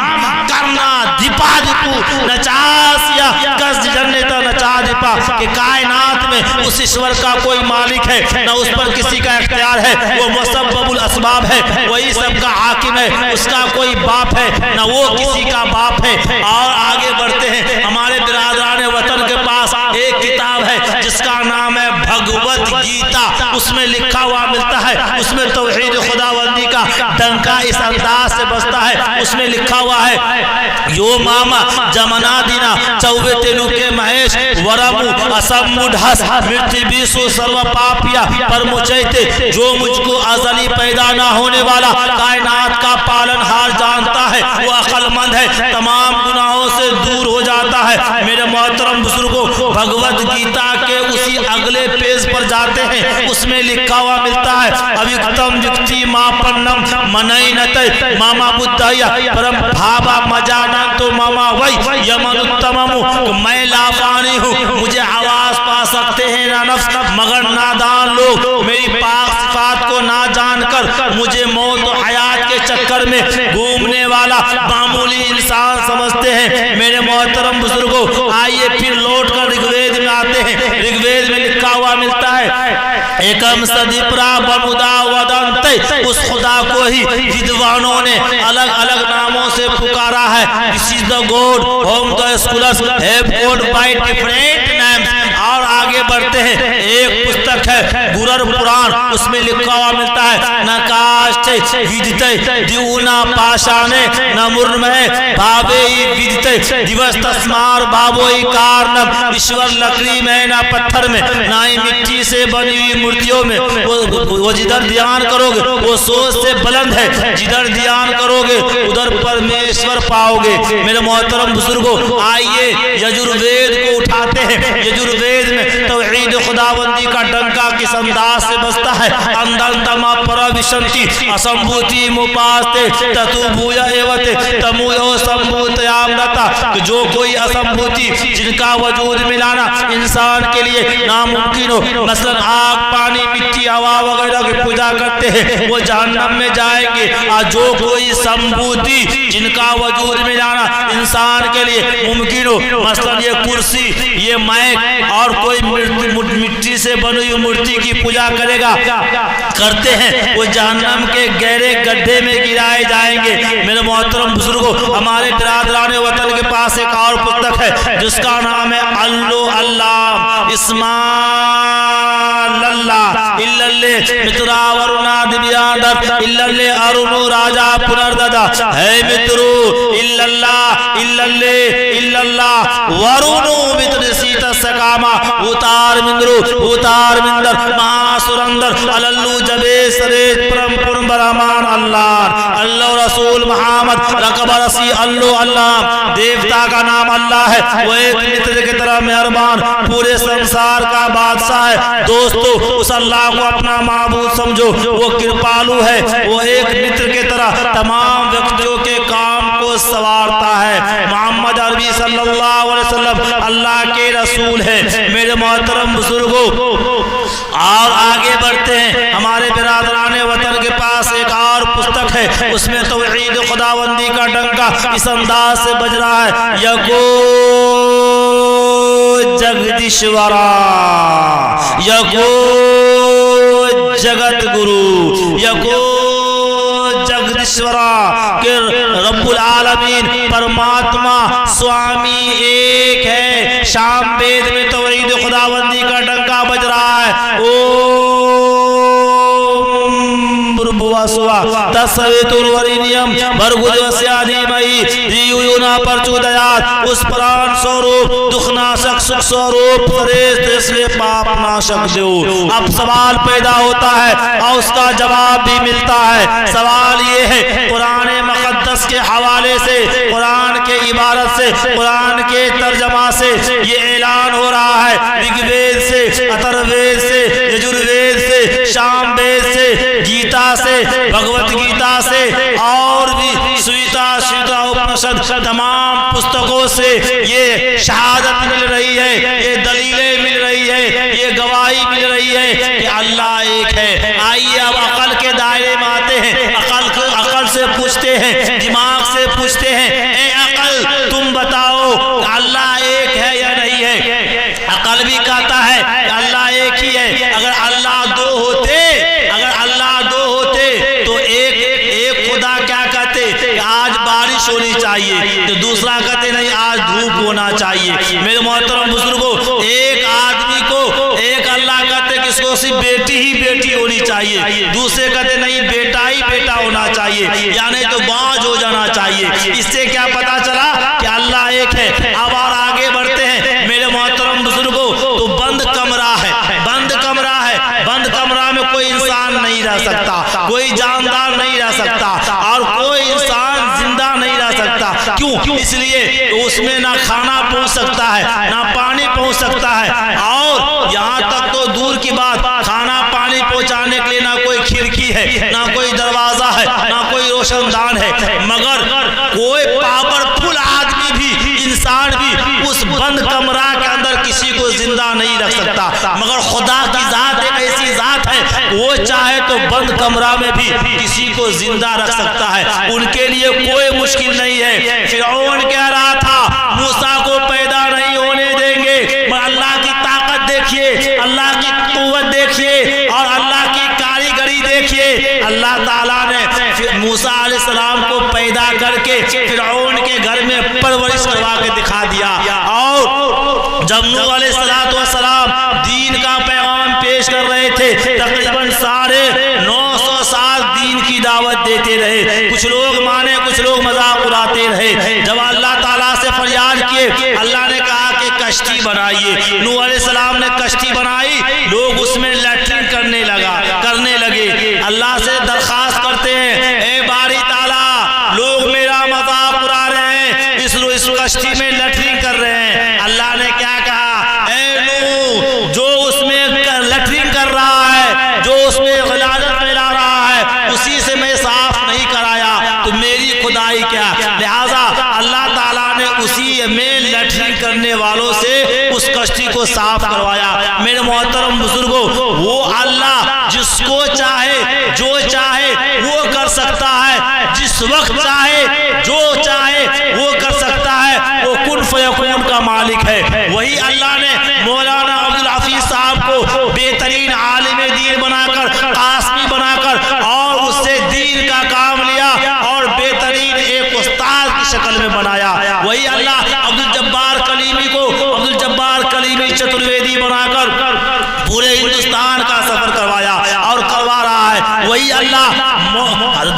करना दीपादिपु नचासिया कस जन्नता नचादिपा, कि कायनात में उस ईश्वर का कोई मालिक है, न उस पर किसी का इख्तियार है, वो मुसब्बबुल असबाब है, वही सबका हाकिम है, उसका कोई बाप है न वो किसी का बाप है। और आगे बढ़ते हैं, हमारे बिरादरान वतन के पास एक किताब है जिसका नाम है भगवत गीता, उसमें लिखा हुआ मिलता है, उसमें तौहीद खुदाबंदी का डंका इस अंदाज से बजता है। उसमें लिखा हुआ है यो मामा जमना दिना चौबे तेलु के महेश वरमु असमुढ़स मृत्यु विश्व सर्व पापिया पर मुचैते, जो मुझको अजली पैदा ना होने वाला कायनात का पालनहार जानता है, वो अक्लमंद है, तमाम गुनाहों से दूर हो जाता है। मेरे मोहतरम बुजुर्गों, भगवत गीता के उसी अगले पेज पर जाते हैं, उसमें लिखा हुआ मिलता है अविक्तम युक्ति मापन्नम मनई नतै मामा बुद्धया परम भावा मजानन तो मामा वही यमन उत्तममु, मैं लाफानी हूँ, मुझे आवाज पा सकते हैं ना नफ्स, मगर नादान लोग मेरी पाक सिफात को ना जानकर मुझे मौत और हयात के के चक्कर में घूमने वाला मामूली इंसान समझते हैं। मेरे मोहतरम बुजुर्गों, आइए फिर लौट कर ऋग्वेद में आते हैं। ऋग्वेद में लिखा हुआ मिलता है, एकम सदीपरा बमुदा वदंते, उस खुदा को ही विद्वानों ने अलग अलग नामों से पुकारा है। This is the God home the scholars have called by different names. और आगे बढ़ते हैं, एक पुस्तक है गुरर पुराण, उसमें लिखा हुआ मिलता है, नकाश विदिते दिउना पाषाणे न मुर्मय भावे विदिते दिवस तस्मार भावोई कारणम। ईश्वर लकड़ी में ना पत्थर में ना ही मिट्टी से बनी हुई मूर्तियों में। वो जिधर ध्यान करोगे वो सोच से बुलंद है, जिधर ध्यान करोगे उधर परमेश्वर पाओगे। मेरे मोहतरम बुजुर्गों, आइए यजुर्वेद को उठाते हैं। यजुर्वेद में तौहीद खुदाबंदी का डंका किस अंदाज से बजता है। अंदंतमा परविशंति असंभूति मुपास्ते ततुभूय एवते तमुयो संभूतयामृता। जो कोई असंभूति जिनका वजूद मिलाना इंसान के लिए नामुमकिन हो, मसलन आग पानी मिट्टी हवा वगैरह की पूजा करते हैं, वो जहन्नम में जाएंगे। और जो कोई संभूति जिनका वजूद मिलाना इंसान के लिए मुमकिन हो, मसलन ये कुर्सी ये मैक और कोई मिट्टी से बनी हुई मूर्ति की पूजा करेगा करते हैं, वो जहन्नम के गहरे गड्ढे में गिराए जाएंगे। मेरे मोहतरम बुजुर्गों, हमारे बिरादरान वतन के पास एक और पुस्तक है जिसका नाम है अल्लो अल्लाह इस्माल अल्लाह इल्लल्ले मित्रा वरुणा दिव्यांदर इल्लल्ले अरुणु राजा पुनर्ददा है मित्रो इल्लल्लाह इल्लल्ले इल्लल्लाह वरुणु मित्र सीता सकामा उतार मिंदर महासुरंदर अलल्लू जबे सरेज परम पुरम बरमान अल्लाह अल्लाह रसूल मोहम्मद रकबरसी अल्लो अल्लाह। देवता का नाम अल्लाह है, वो एक मित्र की तरह मेहरबान पूरे संसार का बादशाह है। दोस्तों, उस अल्लाह को अपना माबूद समझो, वो कृपालु है, वो एक मित्र की तरह तमाम व्यक्तियों के काम को संवारता है। मोहम्मद अरबी सल्लल्लाहु अलैहि वसल्लम अल्लाह के रसूल है। मेरे मोहतरम बुजुर्गों, और आगे बढ़ते हैं, हमारे बिरादरान वतन के पास एक और पुस्तक है, उसमें तौहीद खुदाबंदी का डंका इस अंदाज से बज रहा है, यको जगदीश्वरा यको जगत गुरु यको जगदीश्वरा के रब्बुल आलमीन परमात्मा स्वामी एक है। शाम वेद में तौहीद खुदाबंदी का डंका बज रहा है, तस्वीतुर्वरिनियम भर्गुदेवस्याधीमहि धियो प्रचोदयात्। उस प्राण स्वरूप दुखनाशक सुख स्वरूप से पाप नाशक जो। अब सवाल पैदा होता है और उसका जवाब भी मिलता है। सवाल ये है, कुरान मुक़द्दस के हवाले से, कुरान के इबारत से, कुरान के तर्जमा से ये ऐलान हो रहा है, ऋग्वेद से, अथर्ववेद से, यजुर्वेद से, सामवेद से, गीता से, भगवत गीता से और भी सुविता उपनिषद तमाम पुस्तकों से ये शहादत मिल रही है, ये दलीलें मिल रही है, ये गवाही मिल रही है कि अल्लाह एक है। आइए अब अकल के दायरे में आते हैं। अकल से पूछते हैं, दिमाग से पूछते हैं, ए अकल तुम बताओ अल्लाह एक है या नहीं है। अकल भी कहता है कि अल्लाह एक ही है। अगर अल्लाह दो होते तो एक खुदा क्या कहते, आज बारिश होनी चाहिए, तो दूसरा कहते नहीं आज धूप होना चाहिए। मेरे मोहतरम बुजुर्गों, एक आदमी को एक अल्लाह कहते कि इसको सिर्फ बेटी ही बेटी होनी चाहिए, दूसरे कहते नहीं बेटा ही बेटा होना चाहिए, या नहीं तो बाज हो जाना चाहिए। इससे क्या पता चला कि अल्लाह एक है। अब और आगे बढ़ते हैं मेरे मोहतरम बुजुर्गों, तो बंद कमरा है, बंद कमरा में कोई इंसान नहीं रह सकता, कोई जानदार नहीं रह सकता और कोई इंसान जिंदा नहीं रह सकता। क्यों? इसलिए उसमें ना खाना पहुंच सकता है, ना पानी पहुंच सकता है, और यहाँ तक तो दूर की बात, खाना पानी पहुंचाने के लिए ना कोई खिड़की है, ना कोई दरवाजा है, ना कोई रोशनदान है। मगर कोई पावरफुल आदमी भी, इंसान भी उस बंद कमरा के अंदर किसी को जिंदा नहीं रख सकता। मगर खुदा की जात एक ऐसी जात है, वो चाहे तो बंद कमरा में भी किसी को जिंदा रख सकता है, उनके लिए कोई मुश्किल नहीं है। फिरौन कह रहा था मूसा को पैदा नहीं होने देंगे, अल्लाह की ताकत देखिए, अल्लाह की कुव्वत देखिए और अल्लाह की कारीगरी देखिए। अल्लाह ताला ने मूसा अलैहिस्सलाम को पैदा करके फिरौन के घर में परवरिश करवा के दिखा दिया। और जब नूह अलैहिस्सलाम दीन का पैगाम पेश कर रहे थे, तकरीबन 950 साल दीन की दावत देते रहे। कुछ लोग माने, कुछ लोग मजाक उड़ाते रहे। जब अल्लाह ताला से फरियाद किए, अल्लाह ने कहा कि कश्ती बनाइए। नूह अलैहिस्सलाम ने कश्ती बनाई, लोग उसमें लैट्रिन करने लगे। अल्लाह से दरखास्त करते हैं, ए बारी ताला, लोग मेरा मजाक उड़ा रहे हैं, इस कश्ती में लैट्रिन कर रहे हैं। अल्लाह ने क्या कहा, ए नूह, जो उसमें लैट्रिन कर रहा है, जो उसमें गलाजत फैला रहा है, उसी से मैं साफ नहीं कराया तो मेरी खुदाई क्या। लिहाजा अल्लाह ताला ने उसी में लैट्रिन करने वालों से उस कश्ती को साफ करवाया। मेरे मोहतरम बुजुर्गों, वो अल्लाह जिसको चाहे जो चाहे वो कर सकता है, जिस वक्त चाहे जो चाहे वो कर सकता है। वो कुन फयकून का मालिक है। वही अल्लाह ने मौलाना अब्दुल हफीज साहब को बेहतरीन आलिम दीन बनाकर, कासमी बनाकर और उससे दीन का काम लिया और बेहतरीन एक उस्ताद की शक्ल में बनाया। वही अल्लाह अब्दुल जब्बार कलीमी को अब्दुल जब्बार कलीमी चतुर्वेदी बनाकर पूरे हिंदुस्तान का सफर करवाया और करवा रहा है। वही अल्लाह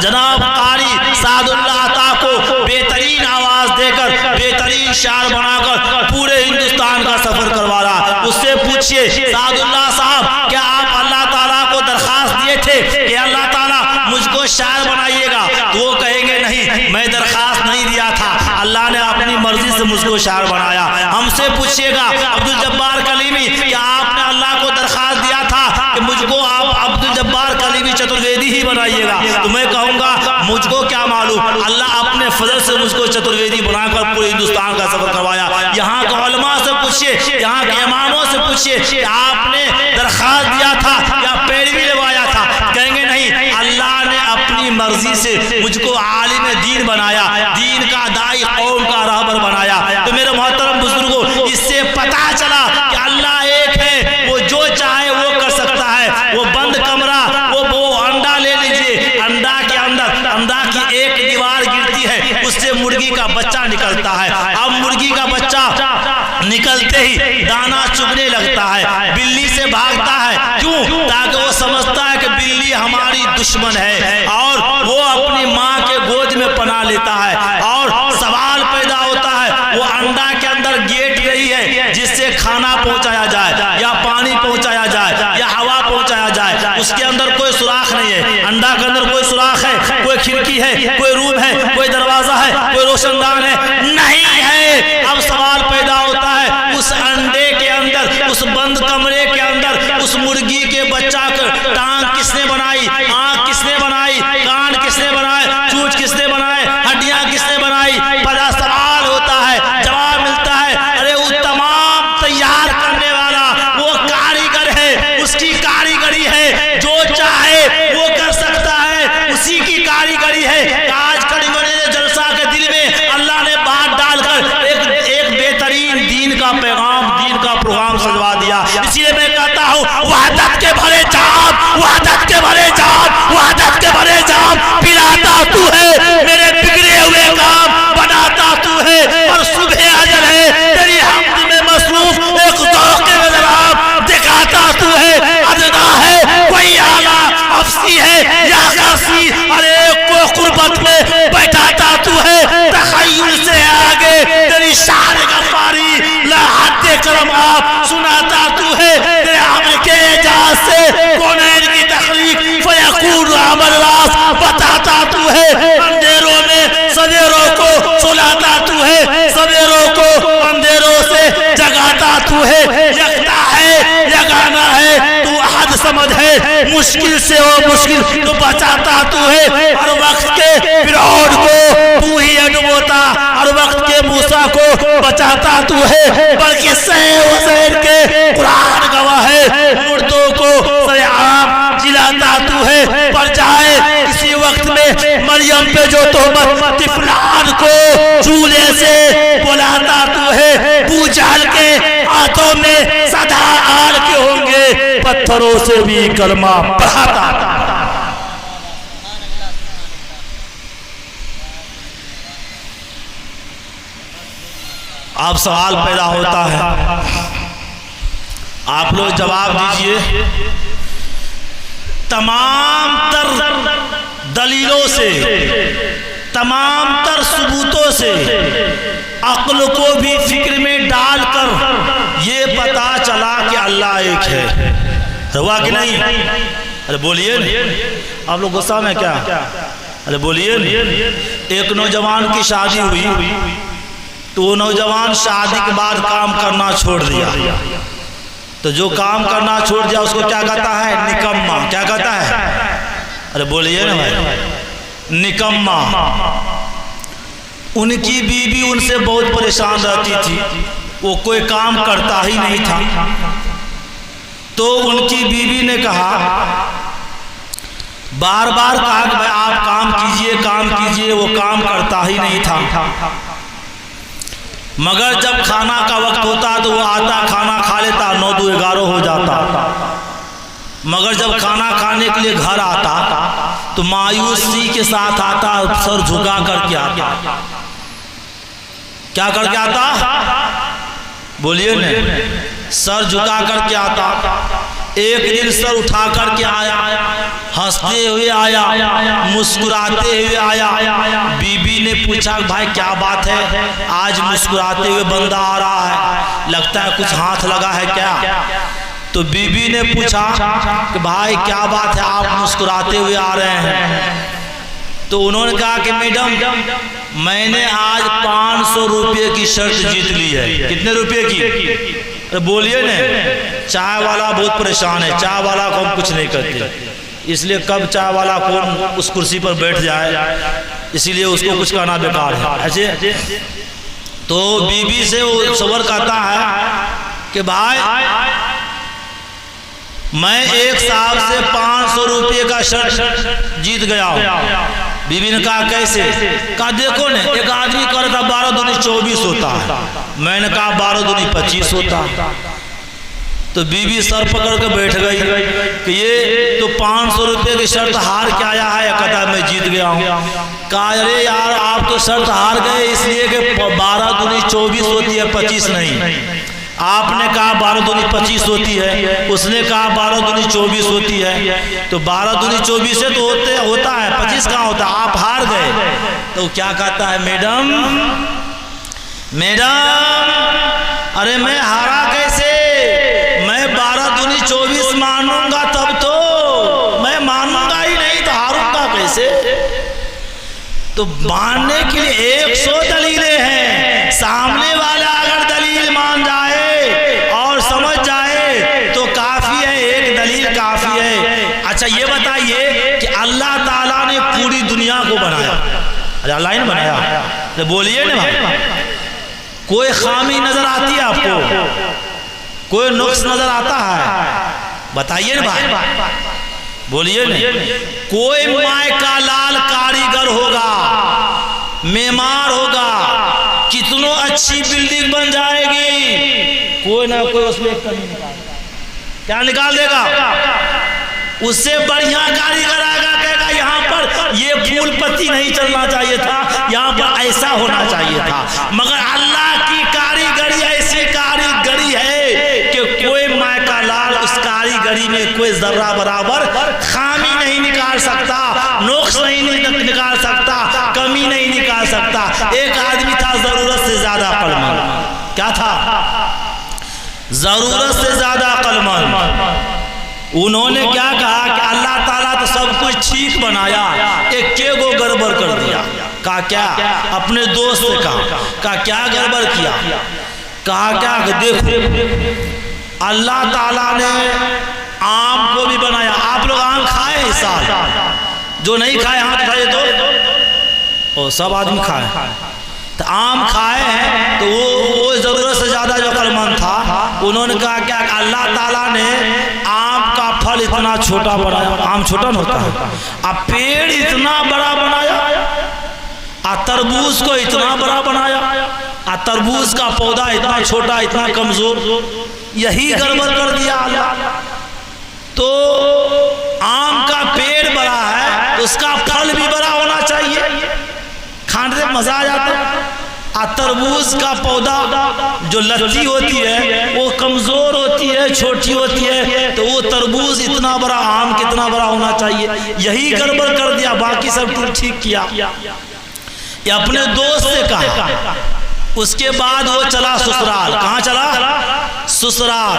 जनाब कारी सादुल्लाह अता को बेहतरीन आवाज देकर, बेहतरीन शार बनाकर पूरे हिंदुस्तान का सफर करवा रहा। उससे पूछिए, सादुल्लाह साहब, क्या आप अल्लाह ताला को दरखास्त दिए थे कि अल्लाह ताला मुझको शायर बनाइएगा? तो वो कहेंगे नहीं, मैं दरखास्त नहीं दिया था, अल्लाह ने अपनी मर्जी से मुझको शायर बनाया। हमसे पूछिएगा अब्दुल जब्बार कलीमी, क्या आपने अल्लाह को दरखास्त दिया था कि मुझको आप अब्दुल जब्बार कलीमी चतुर्वेदी ही बनाइएगा? तो मैं कहूँगा मुझको क्या मालूम, अल्लाह अपने फजल से मुझको चतुर्वेदी बनाकर पूरे हिंदुस्तान का सफर करवाया। यहाँ के उलमा से पूछिए, यहाँ के इमामों से पूछिए कि आपने दरखास्त दिया था या पैरवी लगवाया था? कहेंगे नहीं, अल्लाह ने अपनी मर्जी से मुझको आलिम दीन बनाया, दीन का दाई, कौम का रहबर बनाया। तो मेरे मोहतरम बुजुर्गों, इससे पता चला कि अल्लाह एक है, वो जो चाहे वो कर सकता है। वो बंद कमरा, वो अंडा ले लीजिए, अंडा की एक दीवार गिरती है, उससे मुर्गी का बच्चा निकलता है। अब मुर्गी का बच्चा निकलते ही दाना चुगने लगता है, बिल्ली से भागता है। क्यों? ताकि वो समझता है कि बिल्ली हमारी दुश्मन है और वो अपनी माँ के गोद में पनाह लेता है। और सवाल पैदा होता है, वो अंडा के अंदर गेट रही है जिससे खाना पहुंचाया जाए या पानी पहुंचाया जाए या हवा पहुंचाया जाए, उसके अंदर कोई सुराख नहीं है। अंडा के अंदर कोई सुराख है, कोई खिड़की है, कोई रूम है, कोई दरवाजा है, कोई रोशनदान है? नहीं है। अब सवाल पैदा होता है, उस अंडे के अंदर, उस बंद कमरे के अंदर उस मुर्गी के बच्चा को टांग किसने बनाई, आंख किसने बनाई, कान किसने बनाए, चूंच किसने बनाए, हड्डियां किसने बनाई? बड़ा सवाल होता है, जवाब मिलता है, अरे वो तमाम तैयार करने वाला वो कारीगर है, उसकी कारीगरी है, जो चाहे वो कर सकता है, उसी की कारीगरी है। आज करीबन जलसा के दिल में अल्लाह ने बात डालकर एक बेहतरीन दीन का पैगाम, दीन का प्रोग्राम सजवा दिया। इसीलिए मैं कहता हूँ, वहदत के भरे जाम, वहदत के भरे जाम, वहदत के भरे जाम पिलाता तू है, मेरे बिगड़े हुए काम बनाता तू है, और सुबह अजर है तेरी हमद में मसरूफ एक ज़ौक़ में जनाब दिखाता तू है। अदना है कोई आला अफसी है या गासी, अरे को कुर्बत में बैठाता तू है। तखय्युल से आगे तेरी शान गफ़ारी ला हद्दे करम आप सुनाता तू है। तेरे अमर के एजाज़ से कौनैन की तख़लीक़ फ़यकून अमल रास बताता तू है। अंधेरों में सवेरों को सुलाता तू है, सवेरों को अंधेरों से जगाता तू है। यकता है, यगाना है, तू अहद समझ है, मुश्किल से वो मुश्किल तो बचाता तू है। हर वक्त के फिरौन को तू ही अडबोता, हर वक्त के मूसा को बचाता तू है। बल्कि सैर के कुरान गवाह है, मुर्दों को सरेआम जिलाता तू है। पर मरियम पे जो तोहमत, तिफलान को चूल्हे से बुलाता तू है, पूजाल के हाथों में सदा आड़ के होंगे, पत्थरों से भी कलमा पढ़ाता। अब सवाल पैदा होता है, आप लोग जवाब दीजिए। तमाम तर दलीलों से, तमाम तर सबूतों से, अक्ल को भी फिक्र में डालकर ये पता चला कि अल्लाह एक है। हुआ कि नहीं? अरे बोलिए, आप लोग गुस्सा में क्या? अरे बोलिए। एक नौजवान की शादी हुई तो वो नौजवान शादी के बाद काम करना छोड़ दिया। तो जो काम करना छोड़ दिया उसको क्या कहता है? निकम्मा। क्या कहता है? अरे बोलिए ना भाई, निकम्मा। उनकी बीवी उनसे बहुत परेशान रहती थी, वो कोई काम करता ही नहीं था। तो उनकी बीवी ने कहा, बार बार कहा कि भाई आप काम कीजिए, काम कीजिए, वो काम करता ही नहीं था। मगर जब खाना का वक्त होता तो वो आता, खाना खा लेता, 9-11 हो जाता। मगर जब खाना खाने के लिए घर आता तो मायूसी के साथ आता, सर झुका करके आता। क्या करके आता? बोलिए न, सर झुका करके आता। एक दिन सर उठा करके आया, हंसते हुए आया, मुस्कुराते हुए आया। बीबी ने पूछा, भाई क्या बात है, आज मुस्कुराते हुए बंदा आ रहा है, लगता है कुछ हाथ लगा है क्या? तो बीबी ने पूछा कि भाई क्या बात है, आप मुस्कुराते हुए आ रहे हैं? तो उन्होंने कहा कि मैडम मैंने आज 500 रुपये की शर्त जीत ली है। कितने रुपये की? तो बोलिए ने, चाय वाला बहुत परेशान है, चाय वाला को हम कुछ नहीं करते, इसलिए कब चाय वाला कौन उस कुर्सी पर बैठ जाए, इसीलिए उसको कुछ कहना बेकार है। ऐसे तो बीबी से वो सबर कहता है कि भाई मैं एक साहब से 500 रुपये का शर्ट जीत गया हूँ। बीबी ने कहा कैसे? कहा देखो ने, एक आदमी कर रहा था 12 दूनी 24 होता है, मैंने कहा 12 दूनी 25 होता है। तो बीबी सर पकड़ के बैठ गई कि ये तो 500 रुपये की शर्त हार के आया है, कहता मैं जीत गया हूँ। कहा अरे यार आप तो शर्त हार गए इसलिए कि 12 दूनी 24 होती है, 25 नहीं। आपने कहा 12 दूनी 25 होती है, उसने कहा 12 दूनी 24 होती है। तो 12 दूनी 24 से तो होता है, 25 कहाँ होता है? आप हार गए। तो क्या कहता है, मैडम अरे मैं हारा कैसे? मैं 12 दूनी 24 मानूंगा तब तो, मैं मानूंगा ही नहीं तो हारूंगा कैसे? तो मानने के लिए 100 दलीलें हैं। सामने वाला अगर दलील मान जाए और समझ जाए तो काफी है, एक दलील काफी है। अच्छा ये बताइए कि अल्लाह ताला ने पूरी दुनिया को बनाया, अरे अल्लाह ने बनाया, तो बोलिए ना भाई, कोई खामी नजर आती है आपको? कोई नुक्स नजर आता है? बताइए ना भाई, बोलिए ना। कोई माय का लाल कारीगर होगा, मेमार होगा, कितनों अच्छी बिल्डिंग बन जाएगी, कोई ना कोई उसमें कमी क्या निकाल देगा? उससे बढ़िया कारीगर आएगा, कहेगा यहाँ पर ये फूल पत्ती नहीं चलना चाहिए था, यहाँ पर ऐसा होना चाहिए था। मगर अल्लाह की कारीगरी ऐसी कारीगरी है कि कोई माय का लाल उस कारीगरी में कोई जर्रा बराबर खामी नहीं निकाल सकता, नुक्स नहीं निकाल सकता, कमी नहीं निकाल सकता। एक आदमी था जरूरत से ज्यादा अक्लमंद। क्या था? जरूरत से ज्यादा अक्लमंद। उन्होंने क्या कहा कि अल्लाह ताला तो सब कुछ ठीक बनाया, एक के गो गड़बड़ कर दिया। कहा क्या? अपने दोस्त से कहा क्या गड़बड़ किया? कहा क्या कि देखो अल्लाह ताला ने आम को भी बनाया। आप लोग आम खाए इस साल? जो नहीं खाए हाथ उठाइए तो, और सब आदमी खाए। तो आम खाए हैं तो वो जरूरत से ज्यादा जो अक्लमंद था, उन्होंने कहा क्या अल्लाह ताला ने आम का फल इतना छोटा बनाया, आम छोटा न होता है, अब पेड़ इतना बड़ा बनाया, तरबूज को इतना बड़ा बनाया, तरबूज का पौधा इतना छोटा, इतना कमजोर, यही गड़बड़ कर दिया अल्लाह। तो आम का पेड़ बड़ा है तो उसका फल भी बड़ा होना चाहिए, खाने में मजा आ जाता है। तरबूज का पौधा जो लत्ती होती है वो कमजोर होती है, छोटी होती है, तो वो तरबूज इतना बड़ा, आम कितना बड़ा होना चाहिए, यही गड़बड़ कर दिया। बाकी सब ठीक किया। ये अपने दोस्त से कहा, उसके बाद वो चला ससुराल। कहाँ चला? ससुराल।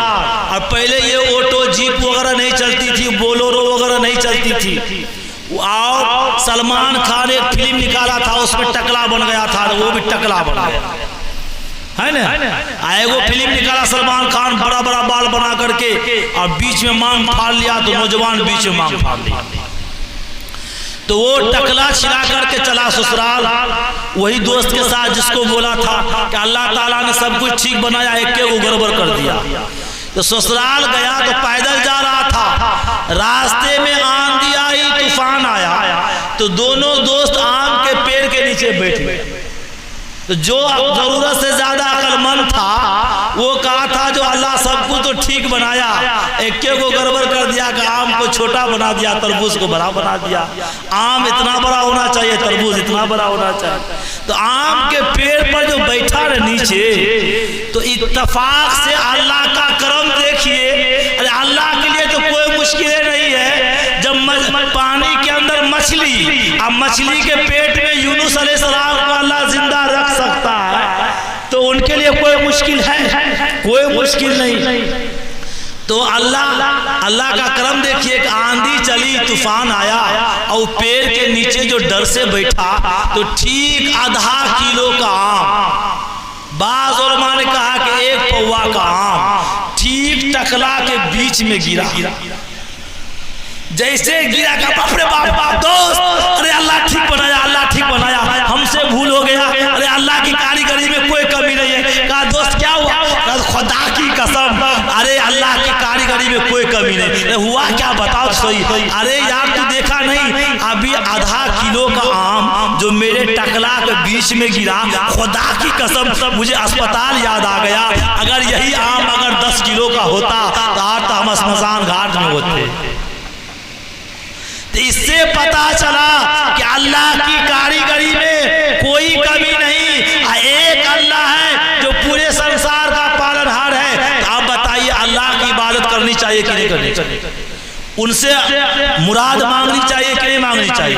और पहले ये ऑटो जीप वगैरह नहीं चलती थी, बोलोरो वगैरह नहीं चलती थी। आओ सलमान खान एक फिल्म निकाला था, उसमें टकला बन गया था, वो भी टकला बन गया है ना। वो फिल्म निकाला सलमान खान, बड़ा बड़ा बाल बना करके, और बीच में मांग फाड़ लिया, तो नौजवान बीच में मांग फाड़ लिया, तो वो टकला छिला करके चला ससुराल। वही दोस्त के साथ जिसको बोला था कि अल्लाह ताला ने सब कुछ ठीक बनाया, एक के वो गड़बड़ कर दिया। तो ससुराल गया तो पैदल जा रहा था, रास्ते में आंधी आई, तूफान आया, तो दोनों दोस्त आम के पेड़ के नीचे बैठ गए। तो जो जरूरत से ज्यादा अक्लमंद था वो कहा था जो अल्लाह सब कुछ तो ठीक बनाया, एक को गड़बड़ कर दिया कि आम को छोटा बना दिया, तरबूज को बड़ा बना दिया। आम इतना बड़ा होना चाहिए, तरबूज इतना बड़ा होना चाहिए। तो आम के पेड़ पर जो बैठा है नीचे, तो इत्तेफाक से अल्लाह का करम देखिए। अरे अल्लाह के लिए तो कोई मुश्किल नहीं है। जब पानी के अंदर मछली, अब मछली के पेट में यूनुस अलैहिस्सलाम को अल्लाह जिंदा रख सकता है, तो उनके लिए कोई मुश्किल है? कोई मुश्किल नहीं। तो अल्लाह का करम देखिए कि आंधी चली, तूफान आया, और पेड़ के नीचे जो डर से बैठा, तो ठीक आधा किलो का आम, बाज़ उलमा ने कहा कि 1 पौवा का आम ठीक टकला के बीच में गिरा। जैसे गिरा का बाप रे बाप बाप दोस्त, अरे अल्लाह ठीक बनाया, अल्लाह ठीक बनाया, हमसे भूल हो गया, अरे अल्लाह की कारीगरी में कोई कमी नहीं है। कहा दोस्त क्या हुआ? कहा खुदा की कसम, अरे अल्लाह की कारीगरी में कोई कमी नहीं। अरे हुआ क्या बताओ सही? अरे यार तू देखा नहीं, अभी आधा किलो का आम जो मेरे टकला के बीच में गिरा, खुदा की कसम मुझे अस्पताल याद आ गया। अगर यही आम अगर 10 किलो का होता तो आज तो हम स्मशान घाट में होते। तो इससे पता चला कि अल्लाह की कारीगरी में कोई कमी नहीं। एक अल्लाह है जो पूरे संसार का पालनहार है। तो आप बताइए अल्लाह की इबादत करनी चाहिए कि नहीं करनी चाहिए? उनसे मुराद मांगनी चाहिए कि नहीं मांगनी चाहिए?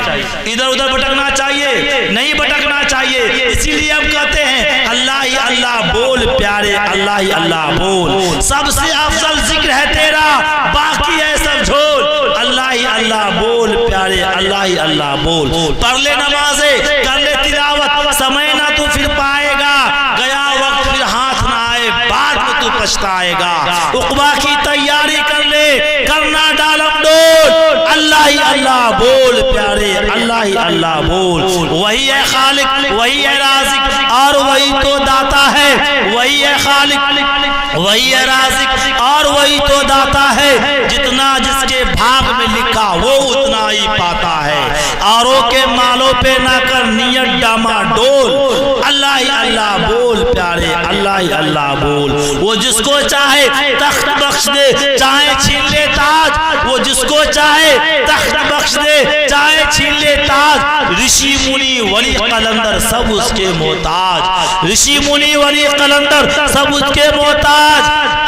इधर उधर भटकना चाहिए? नहीं भटकना चाहिए। इसीलिए हम कहते हैं अल्लाह ही अल्लाह बोल प्यारे, अल्लाह ही अल्लाह बोल, सबसे अफजल जिक्र है तेरा, बाकी है सब झोल। अल्लाह ही अल्लाह बोल प्यारे, अल्लाह ही अल्लाह बोल। पढ़ ले नमाज़े, कर ले तिलावत, समय ना तू फिर पाएगा, गया वक्त फिर हाथ ना आए, बाद में तू पछताएगा। उक़बा की तैयारी कर ले, करना डालम डोल, अल्लाह ही अल्लाह बोल प्यारे, अल्लाह ही अल्लाह बोल। वही है खालिक, वही है राज़िक, और वही तो दाता है। वही है खालिक, वही है राज़िक, और वही तो दाता है। जितना जिसके भाग में लिखा वो उतना ही पाता है। औरों के मालों पे ना कर नियत डामाडोल, अल्लाह ही अल्लाह बोल प्यारे, अल्लाह ही अल्लाह बोल। वो जिसको चाहे तख्त बख्श दे, चाहे छीन ले ताज, वो जिसको चाहे तख्त बख्श दे, चाहे छीन ले ताज। ऋषि मुनि वली कलंदर सब उसके मोहताज, ऋषि मुनि वली कलंदर सब उसके मोहताज।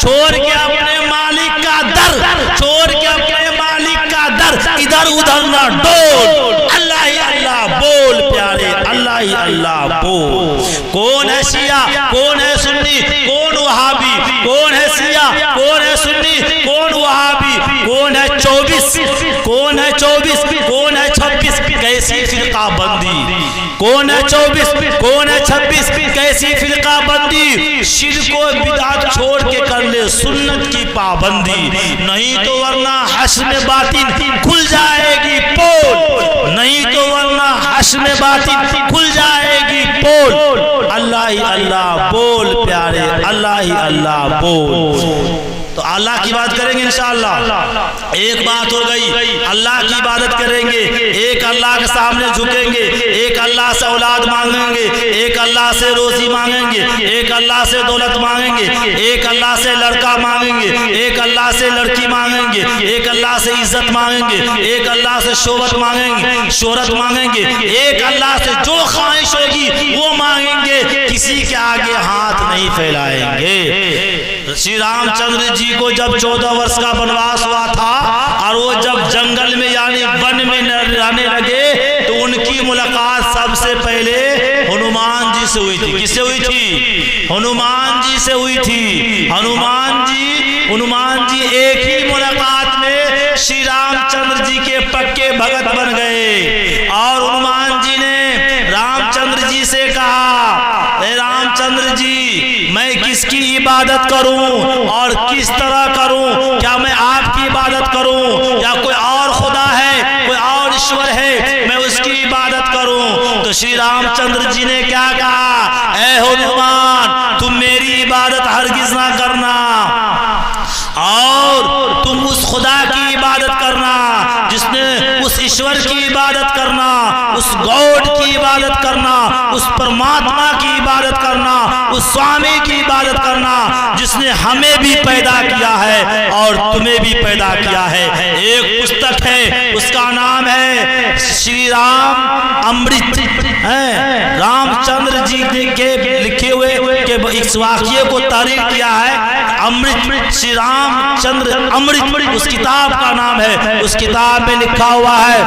छोड़ के अपने मालिक का दर, छोड़ के अपने मालिक का दर, इधर उधर ना डोल, अल्लाह ही अल्लाह बोल प्यारे, अल्लाह ही अल्लाह बोल। कौन है शिया, कौन है सुन्नी, कौन वहाबी, कौन है शिया, कौन है सुन्नी, कौन वहाबी, कौन है 24, कौन है 24, कौन है 26, कैसी फिरका बंदी, कौन है 24, कौन है 26, कैसी फिरका बंदी। शिर्क को बिदअत छोड़ के कर ले सुन्नत की पाबंदी, नहीं तो वरना हश्र में बातिन खुल जाएगी पोल, नहीं तो वरना हश्र में बातिन खुल जाएगी पोल। अल्लाह ही अल्लाह बोल प्यारे, अल्लाह ही अल्लाह बोल। तो अल्लाह की इबादत करेंगे इंशाअल्लाह। एक बात हो गई, अल्लाह की इबादत करेंगे, एक अल्लाह के सामने झुकेंगे, एक अल्लाह से औलाद मांगेंगे, एक अल्लाह से रोजी मांगेंगे, एक अल्लाह से दौलत मांगेंगे, एक अल्लाह से लड़का मांगेंगे, एक अल्लाह से लड़की मांगेंगे, एक अल्लाह से इज्जत मांगेंगे, एक अल्लाह से शोहरत मांगेंगे, एक अल्लाह से जो ख्वाहिश होगी वो मांगेंगे, किसी के आगे हाथ नहीं फैलाएंगे। श्री रामचंद्र जी को जब 14 वर्ष का वनवास हुआ था और वो जब जंगल में यानी वन में रहने लगे तो उनकी मुलाकात सबसे पहले हनुमान जी से हुई थी। किससे हुई थी? हनुमान जी से हुई थी। हनुमान जी एक ही मुलाकात में श्री रामचंद्र जी के पक्के भगत बन गए और हनुमान जी ने रामचंद्र जी से कहा, रामचंद्र जी मैं किसकी इबादत करूं और किस तरह करूं? क्या मैं आपकी इबादत करूं या कोई और खुदा है, कोई और ईश्वर है, मैं उसकी इबादत करूं? तो श्री रामचंद्र जी ने क्या कहा, ऐ हनुमान तुम मेरी इबादत हरगिज ना करना और तुम उस खुदा की इबादत करना जिसने, उस ईश्वर की इबादत करना, उस गॉड की इबादत करना, उस परमात्मा की इबादत करना, उस स्वामी की इबादत करना जिसने हमें भी पैदा किया है और तुम्हें भी पैदा किया है। एक पुस्तक है उसका नाम है श्री राम अमृत है। रामचंद्र जी के लिखे हुए के इस वाक्य को तहरीर किया है अमृत, श्री रामचंद्र अमृत उस किताब का नाम है। उस किताब में लिखा हुआ है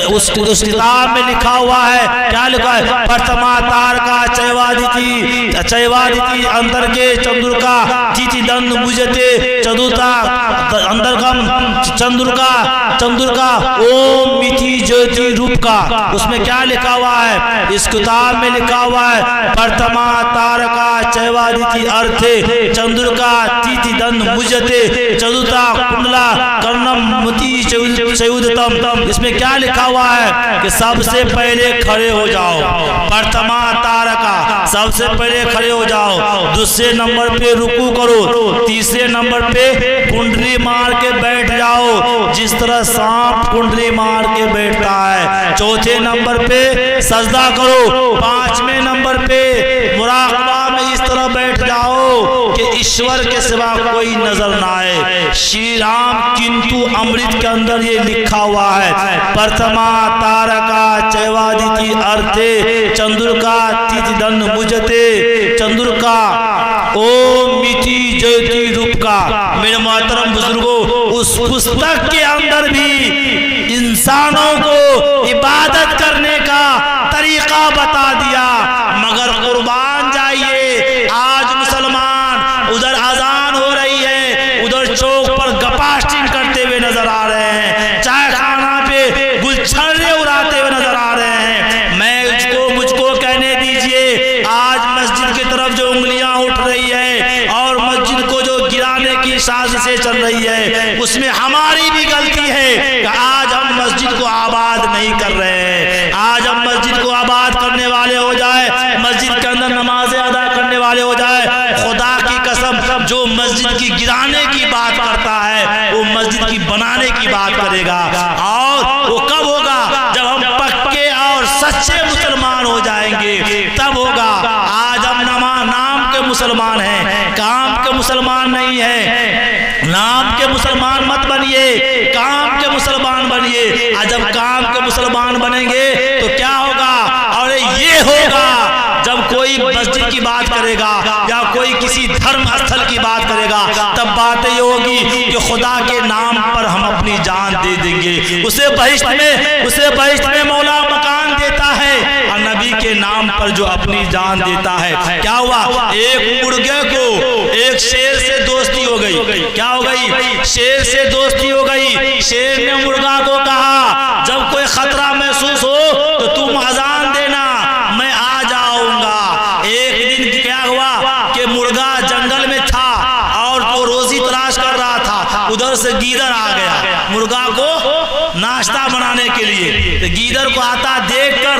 उस किताब में लिखा हुआ है, क्या लिखा है? प्रथमा तारका चैवादिति अंतर के चंद्रुका तिथि दंड मुझते चतुर्था अंतरगम चंद्रुका ओम मिथि ज्योति रूप का। उसमें क्या लिखा हुआ है? इस किताब में लिखा हुआ है प्रथमा तारका चैवादिति अर्थे चंद्रुका तिथि दंड मुझते चतुर्था कुंडला कर्णम मति चौदतम। इसमें क्या लिखा हुआ है कि सबसे पहले खड़े हो जाओ, प्रथमा तारका सबसे पहले खड़े हो जाओ, दूसरे नंबर पे रुकू करो, तीसरे नंबर पे कुंडली मार के बैठ जाओ जिस तरह सांप कुंडली मार के बैठता है, चौथे नंबर पे सजदा करो, पांचवें नंबर पे मुराकबा में इस तरह बैठ जाओ कि ईश्वर के सिवा कोई नजर ना आए। श्री राम किंतु अमृत के अंदर ये लिखा हुआ है प्रथमा तारका चैवादिति अर्थे चंद्रुका तिथि दंड मुझते चंद्रुका ओम मिथि ज्योति रूप का। मेरे मोहतरम बुजुर्गों, उस पुस्तक के अंदर भी इंसानों को इबादत करने का तरीका बता दिया, मगर कुर्बान जाइए आज मुसलमान उधर अजान हो रही है, उधर चौक पर गपास्टिंग करते हुए नजर आ रहे हैं, चाय खाना पे गुलछर्रे उड़ाते हुए नजर आ रहे हैं। मैं मुझको कहने दीजिए, आज मस्जिद की तरफ जो उंगलियां उठ रही है और मस्जिद को जो गिराने की साजिशें चल रही है उसमें हमारी भी गलती है कि आज हम मस्जिद को आबाद नहीं कर रहे हैं। आज हम मस्जिद को आबाद करने वाले हो जाए, मस्जिद के अंदर नमाजें अदा करने वाले हो जाए, खुदा की कसम जो मस्जिद की गिराने की बात करता है वो मस्जिद की बनाने की बात करेगा। और वो कब होगा? जब हम पक्के और सच्चे मुसलमान हो जाएंगे तब होगा। आज हम नाम के मुसलमान हैं, काम के मुसलमान नहीं है। नाम के मुसलमान मत बनिए, काम के मुसलमान बनिए। आज जब काम के मुसलमान बनेंगे तो क्या होगा? और ये होगा जब कोई मस्जिद की बात करेगा या कोई किसी धर्म स्थल की बात करेगा तब बात ये होगी कि खुदा के नाम पर हम अपनी जान दे देंगे। उसे बहिश्त में मौला मकान देता है और नबी के नाम पर जो अपनी जान देता है। क्या हुआ? एक मुर्गे को एक शेर से दोस्ती हो गई। क्या हो गई? शेर से दोस्ती हो गई। शेर ने मुर्गा को कहा जब कोई खतरा महसूस हो तो तुम अजान देना, मैं आ जाऊंगा। एक दिन क्या हुआ कि मुर्गा जंगल में था और वो रोजी तलाश कर रहा था, उधर से गीदड़ आ गया मुर्गा को नाश्ता बनाने के लिए। तो गीदड़ को आता देखकर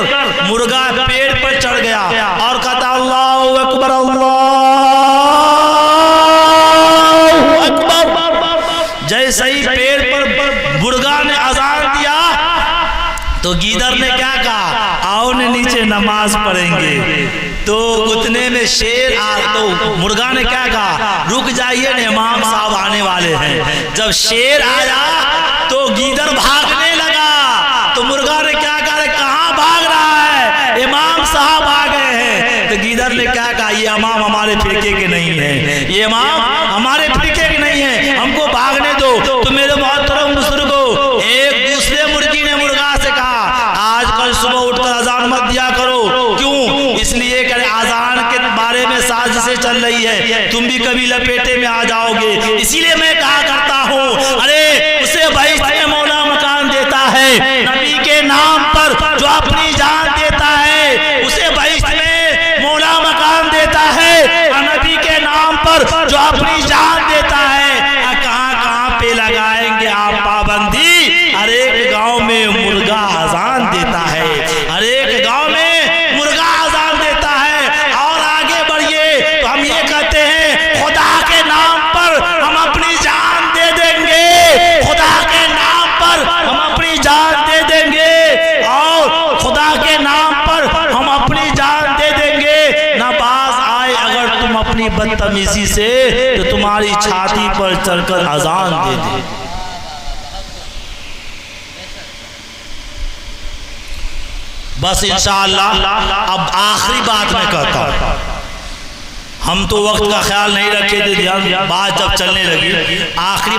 मुर्गा पेड़ पर चढ़ गया और कहता अल्लाहू अकबर अल्लाह तो गीदड़ ने क्या कहा, आओ ने नीचे नमाज पढ़ेंगे। तो उतने में शेर तो मुर्गा ने क्या कहा, रुक जाइए ना, इमाम साहब आने वाले हैं। जब शेर आया तो गीदड़ भागने लगा। तो मुर्गा ने क्या कहा, कहाँ भाग रहा है, इमाम साहब आ गए हैं। तो गीदड़ ने क्या कहा, ये इमाम हमारे फिरके के नहीं है, ये इमाम हमारे फिरके के नहीं है, हमको भागने दो। तो मेरे मोहतरम बुजुर्गों, एक दूसरे मुर्गी ने मुर्गा से कहा, आजकल सुबह उठकर अजान मत दिया करो। क्यों? इसलिए कि अजान के बारे में साजिशें चल रही है, तुम भी कभी लपेटे में आ जाओगे। इसीलिए मैं कहा करता हूँ, अरे उसे बहिश्त में मौला मकान देता है, नबी के नाम पर जो अपनी जान देता है उसे बहिश्त में मौला मकान देता है, नबी के नाम पर जो अपनी जान देता है। कहाँ कहाँ पे लगाएंगे आप पाबंदी? हर एक गांव में मुर्गा अजान देता है, हर एक गांव में मुर्गा अजान देता है। और आगे बढ़िए तो हम ये कहते हैं, खुदा के नाम पर हम अपनी जान दे देंगे, खुदा के नाम पर हम अपनी जान दे देंगे, और खुदा के नाम पर हम अपनी जान दे देंगे। ना बाज आए अगर तुम अपनी बदतमीजी से, तो तुम्हारी छाती पर चढ़कर अजान दे दे। बस इंशाअल्लाह अब आखिरी बात मैं कहता हूँ, हम तो वक्त का ख्याल नहीं रखे थे, ध्यान बात जब चलने लगी, आखिरी